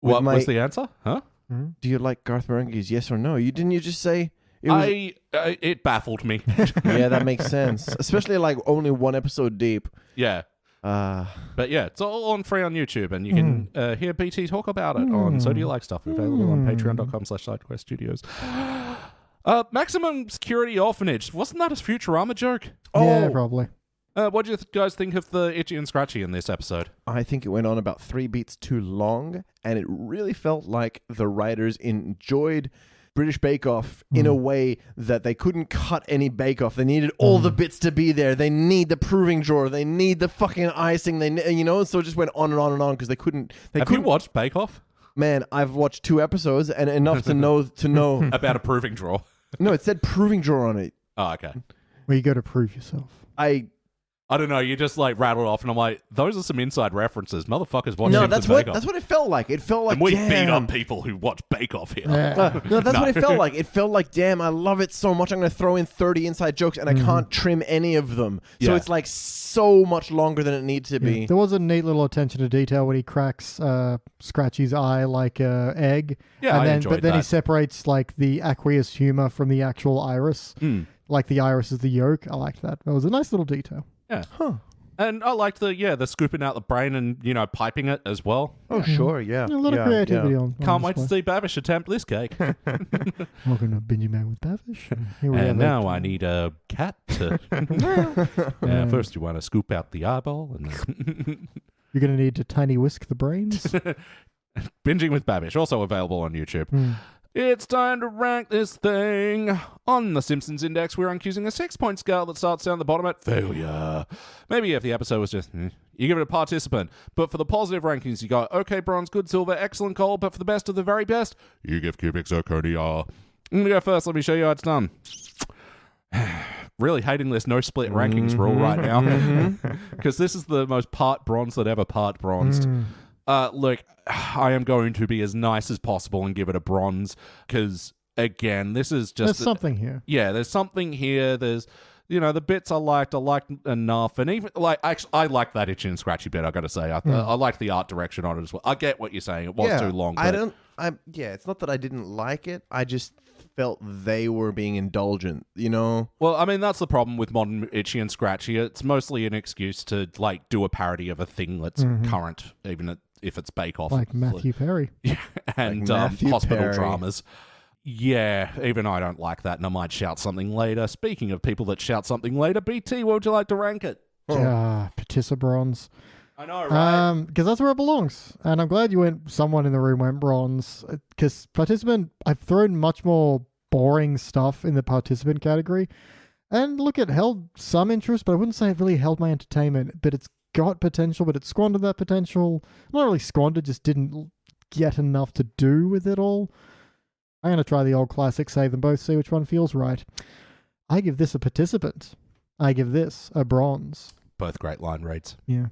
With What my- was the answer? Huh? Do you like Garth Marenghi's yes or no? You just say it was, It baffled me. yeah, that makes sense. Especially like only one episode deep. Yeah. But yeah, it's all on free on YouTube, and you can hear BT talk about it on So Do You Like Stuff, available on patreon.com/SideQuest Studios. Maximum Security Orphanage. Wasn't that a Futurama joke? Yeah, probably. What do you guys think of the Itchy and Scratchy in this episode? I think it went on about 3 beats too long, and it really felt like the writers enjoyed British Bake Off in a way that they couldn't cut any Bake Off. They needed all the bits to be there. They need the proving drawer. They need the fucking icing. So it just went on and on and on because they couldn't. Have you watched Bake Off? Man, I've watched 2 episodes and enough to know. About a proving drawer. No, it said proving drawer on it. Oh, okay. Where you go to prove yourself. I don't know. You just rattled off, and I'm like, those are some inside references. Motherfuckers watch No, Simpsons that's what Bake Off. that's what it felt like. It felt like And we damn. beat up people who watch Bake Off here. No, that's what it felt like. It felt like, damn, I love it so much. I'm going to throw in 30 inside jokes, and I can't trim any of them. So Yeah. it's like so much longer than it needs to be. There was a neat little attention to detail when he cracks Scratchy's eye like a egg. Yeah, and I then, enjoyed But then he that. separates like the aqueous humor from the actual iris. Like the iris is the yolk. I liked that. That was a nice little detail. Yeah. And I liked the scooping out the brain and, piping it as well. Oh, sure, yeah. A lot of creativity on Can't wait display. to see Babish attempt this cake. Welcome to Binging Man with Babish. Here we And are. now I need a cat to... first you want to scoop out the eyeball and then... You're going to need to tiny whisk the brains. Binging with Babish, also available on YouTube. It's time to rank this thing. On the Simpsons Index, we're using a 6-point scale that starts down the bottom at failure. Maybe if the episode was just, you give it a participant. But for the positive rankings, you go, okay, bronze, good, silver, excellent, gold. But for the best of the very best, you give cubic zirconia. I'm going to go first. Let me show you how it's done. Really hating this no split rankings rule right now. Because this is the most part bronze that ever part bronzed. Look, I am going to be as nice as possible and give it a bronze because, again, this is just... There's something here. Yeah, there's something here. There's, the bits I liked enough. And even, actually, I like that itchy and scratchy bit, I got to say. I liked the art direction on it as well. I get what you're saying. It was too long. But it's not that I didn't like it. I just felt they were being indulgent, Well, I mean, that's the problem with modern itchy and scratchy. It's mostly an excuse to, do a parody of a thing that's current, even if it's Bake Off. Like Matthew Perry. And Like Matthew hospital Perry. dramas. Yeah, even I don't like that, and I might shout something later. Speaking of people that shout something later, BT, what would you like to rank it? Patissa bronze. I know, right? Because that's where it belongs. And I'm glad someone in the room went bronze. Because participant, I've thrown much more boring stuff in the participant category. And look, it held some interest, but I wouldn't say it really held my entertainment. But it's got potential, but it squandered that potential. Not really squandered, just didn't get enough to do with it all. I'm going to try the old classic, save them both, see which one feels right. I give this a participant. I give this a bronze. Both great line reads. Yeah.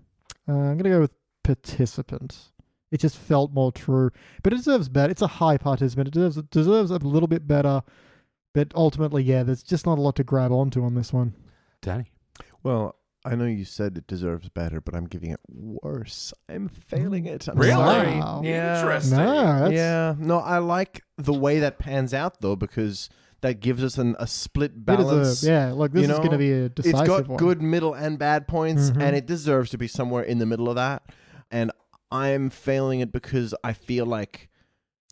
I'm going to go with participant. It just felt more true. But it deserves better. It's a high participant. It deserves a little bit better. But ultimately, there's just not a lot to grab onto on this one. Danny? Well, I know you said it deserves better, but I'm giving it worse. I'm failing it. I'm Really? sorry. Wow. Yeah. Interesting. No, that's... Yeah. No, I like the way that pans out, though, because that gives us a split It balance. is look, this is going to be a decisive It's got one. good, middle, and bad points, and it deserves to be somewhere in the middle of that. And I'm failing it because I feel like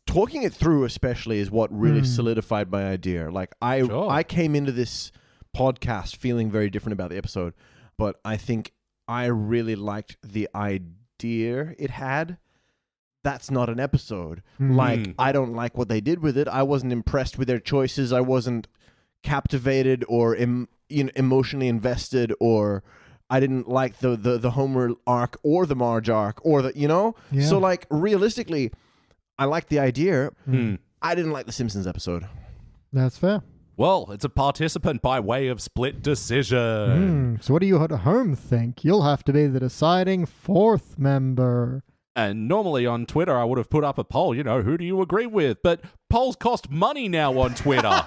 talking it through, especially, is what really solidified my idea. Like I came into this podcast feeling very different about the episode, but I think I really liked the idea it had. That's not an episode. Like, I don't like what they did with it. I wasn't impressed with their choices. I wasn't captivated or emotionally invested, or I didn't like the Homer arc or the Marge arc or the Yeah. So like realistically, I liked the idea. I didn't like the Simpsons episode. That's fair. Well, it's a participant by way of split decision. So what do you at home think? You'll have to be the deciding fourth member. And normally on Twitter, I would have put up a poll, who do you agree with? But polls cost money now on Twitter.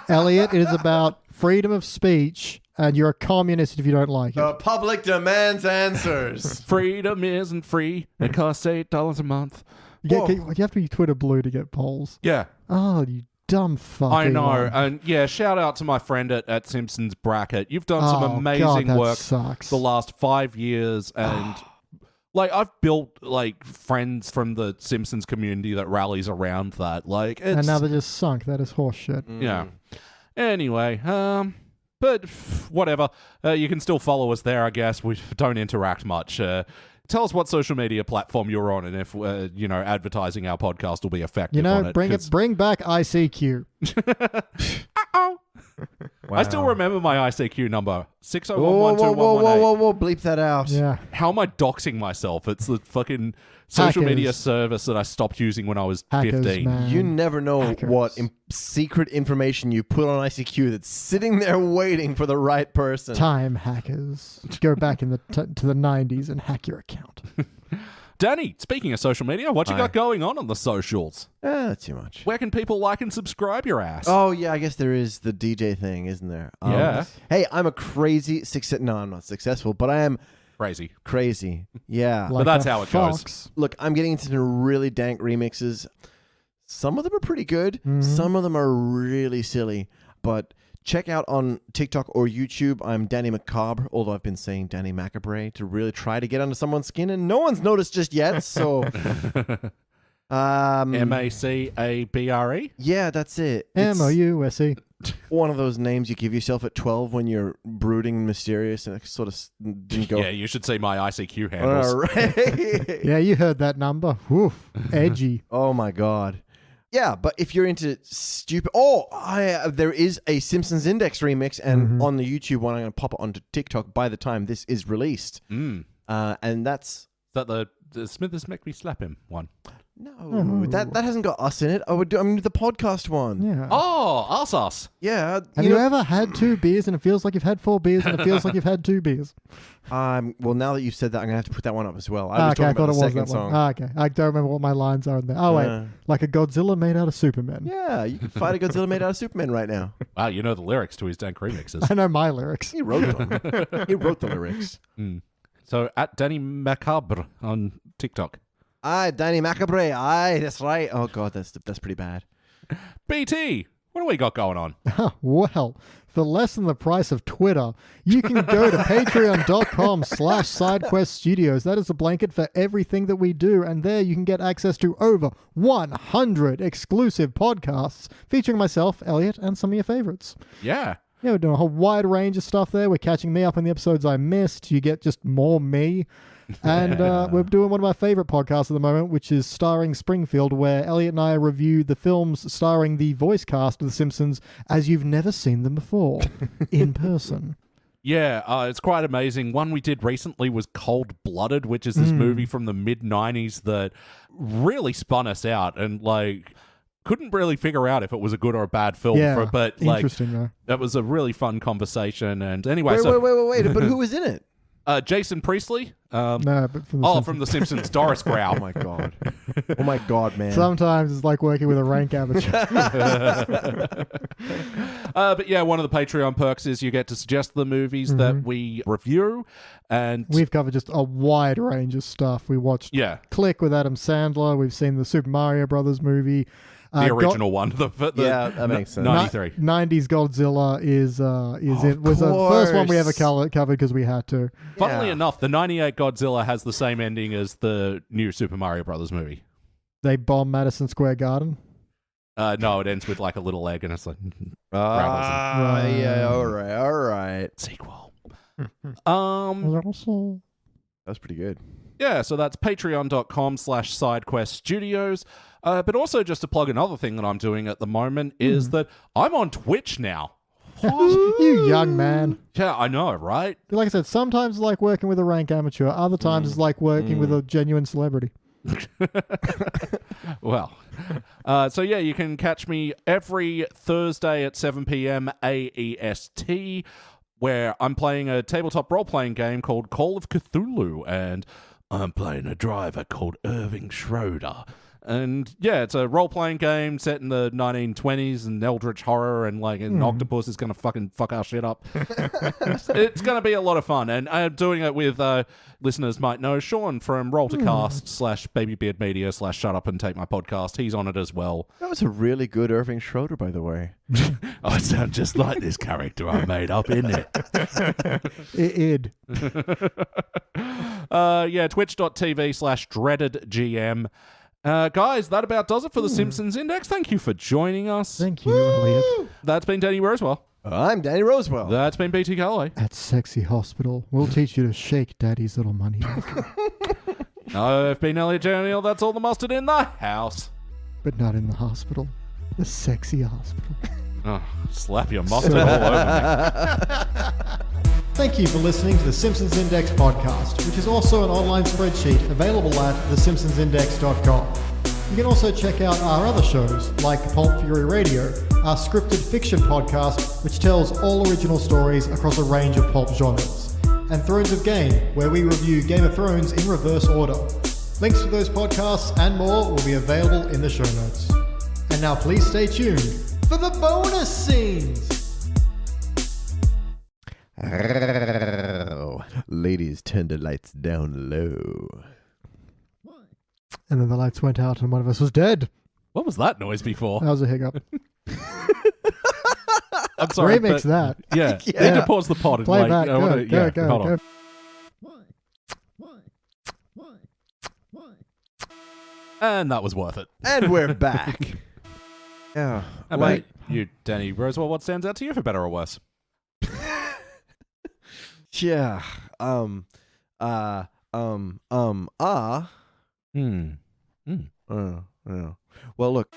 Elliot, it is about freedom of speech, and you're a communist if you don't like it. The public demands answers. Freedom isn't free. It costs $8 a month. You have to be Twitter blue to get polls. Yeah. Oh, you dumb fuck. I know. Elon. And shout out to my friend at Simpsons Bracket. You've done some Oh, amazing God, that work sucks. the last 5 years. And I've built friends from the Simpsons community that rallies around that. And now they're just sunk. That is horseshit. Yeah. Anyway, but whatever. You can still follow us there, I guess. We don't interact much. Tell us what social media platform you're on, and if advertising our podcast will be effective on it. Bring back ICQ. I still remember my ICQ number, 601121118. Whoa, bleep that out. Yeah. How am I doxing myself? It's the fucking social Hackers. media service that I stopped using when I was Hackers, 15. man. You never know Hackers. what secret information you put on ICQ that's sitting there waiting for the right person. Time hackers. Go back in to the 90s and hack your account. Danny, speaking of social media, what you got going on the socials? That's too much. Where can people like and subscribe your ass? Oh, yeah, I guess there is the DJ thing, isn't there? Yeah. Hey, I'm a crazy No, I'm not successful, but I am Crazy. crazy. Yeah. Like that's a how it goes. fox. Look, I'm getting into some really dank remixes. Some of them are pretty good. Some of them are really silly. But Check out on TikTok or YouTube, I'm Danny Macabre, although I've been saying Danny Macabre to really try to get under someone's skin, and no one's noticed just yet, so... Macabre? Yeah, that's it. It's Mouse. one of those names you give yourself at 12 when you're brooding and mysterious, and it sort of didn't go... Yeah, you should see my ICQ handles. All right. Yeah, you heard that number. Woof. Edgy. Oh, my God. Yeah, but if you're into stupid... there is a Simpsons Index remix, and on the YouTube one, I'm going to pop it onto TikTok by the time this is released. And that's... Is that the Smithers Make Me Slap Him one? No, that hasn't got us in it. I mean, the podcast one. Yeah. Oh, us. Yeah. Have you ever had 2 beers and it feels like you've had 4 beers and it feels like you've had 2 beers? Well, now that you've said that, I'm going to have to put that one up as well. I was talking about the second song. Okay. I don't remember what my lines are in there. Oh, wait. Like a Godzilla made out of Superman. Yeah, you can fight a Godzilla made out of Superman right now. Wow, you know the lyrics to his dank remixes. I know my lyrics. He wrote them. He wrote the lyrics. So, at Danny Macabre on TikTok. Aye, Danny Macabre. Aye, that's right. Oh, God, that's pretty bad. BT, what do we got going on? Well, for less than the price of Twitter, you can go to patreon.com/sidequeststudios. That is a blanket for everything that we do. And there you can get access to over 100 exclusive podcasts featuring myself, Elliot, and some of your favorites. Yeah. Yeah, we're doing a whole wide range of stuff there. We're catching me up in the episodes I missed. You get just more me. And we're doing one of my favorite podcasts at the moment, which is Starring Springfield, where Elliot and I review the films starring the voice cast of The Simpsons as you've never seen them before in person. Yeah, it's quite amazing. One we did recently was Cold Blooded, which is this movie from the mid-90s that really spun us out and, like... couldn't really figure out if it was a good or a bad film, but like interesting though. That was a really fun conversation. And anyway, wait, but who was in it? Jason Priestley. No, but from The Simpsons, Doris Grau. Oh my god, man! Sometimes it's like working with a rank amateur. But yeah, one of the Patreon perks is you get to suggest the movies that we review, and we've covered just a wide range of stuff. We watched Click with Adam Sandler. We've seen the Super Mario Brothers movie. The original one. That makes sense. 93. 90s Godzilla was the first one we ever covered because we had to. Funnily enough, the 98 Godzilla has the same ending as the new Super Mario Brothers movie. They bomb Madison Square Garden? No, it ends with like a little egg and it's like... yeah, all right. Sequel. That's pretty good. Yeah, so that's patreon.com/sidequeststudios. But also just to plug another thing that I'm doing at the moment is that I'm on Twitch now. You young man. Yeah, I know, right? Like I said, sometimes it's like working with a rank amateur. Other times it's like working with a genuine celebrity. Well, so yeah, you can catch me every Thursday at 7 p.m. AEST, where I'm playing a tabletop role-playing game called Call of Cthulhu, and I'm playing a driver called Irving Schroeder. And yeah, it's a role-playing game set in the 1920s and eldritch horror, and like an octopus is going to fucking fuck our shit up. It's going to be a lot of fun. And I'm doing it with, listeners might know, Sean from Roll2Cast /BabyBeardMedia /Shut Up and Take My Podcast. He's on it as well. That was a really good Irving Schroeder, by the way. I sound just like this character I made up, isn't it? Id. Yeah, twitch.tv/dreadedgm. Guys, that about does it for the Simpsons Index. Thank you for joining us. Thank you, Elliot. That's been Danny Rosewell. I'm Danny Rosewell. That's been BT Calloway. At Sexy Hospital, we'll teach you to shake Daddy's little money. I've been Elliot Jay O'Neill. That's all the mustard in the house. But not in the hospital. The sexy hospital. Oh, slap your mustard all over me. Thank you for listening to the Simpsons Index podcast, which is also an online spreadsheet available at thesimpsonsindex.com. You can also check out our other shows, like Pulp Fury Radio, our scripted fiction podcast, which tells all original stories across a range of pulp genres, and Thrones of Game, where we review Game of Thrones in reverse order. Links to those podcasts and more will be available in the show notes. And now please stay tuned for the bonus scenes! Ladies, turn the lights down low. And then the lights went out and one of us was dead. What was that noise before? That was a hiccup. I'm sorry. Remix but, that. Yeah. Yeah. Need to pause the pod and Play like, that. I wanna- yeah, Go. hold on. And that was worth it. And we're back. Yeah. How about you, Danny Rosewell? What stands out to you for better or worse? Yeah. Hmm. Yeah. Well, look.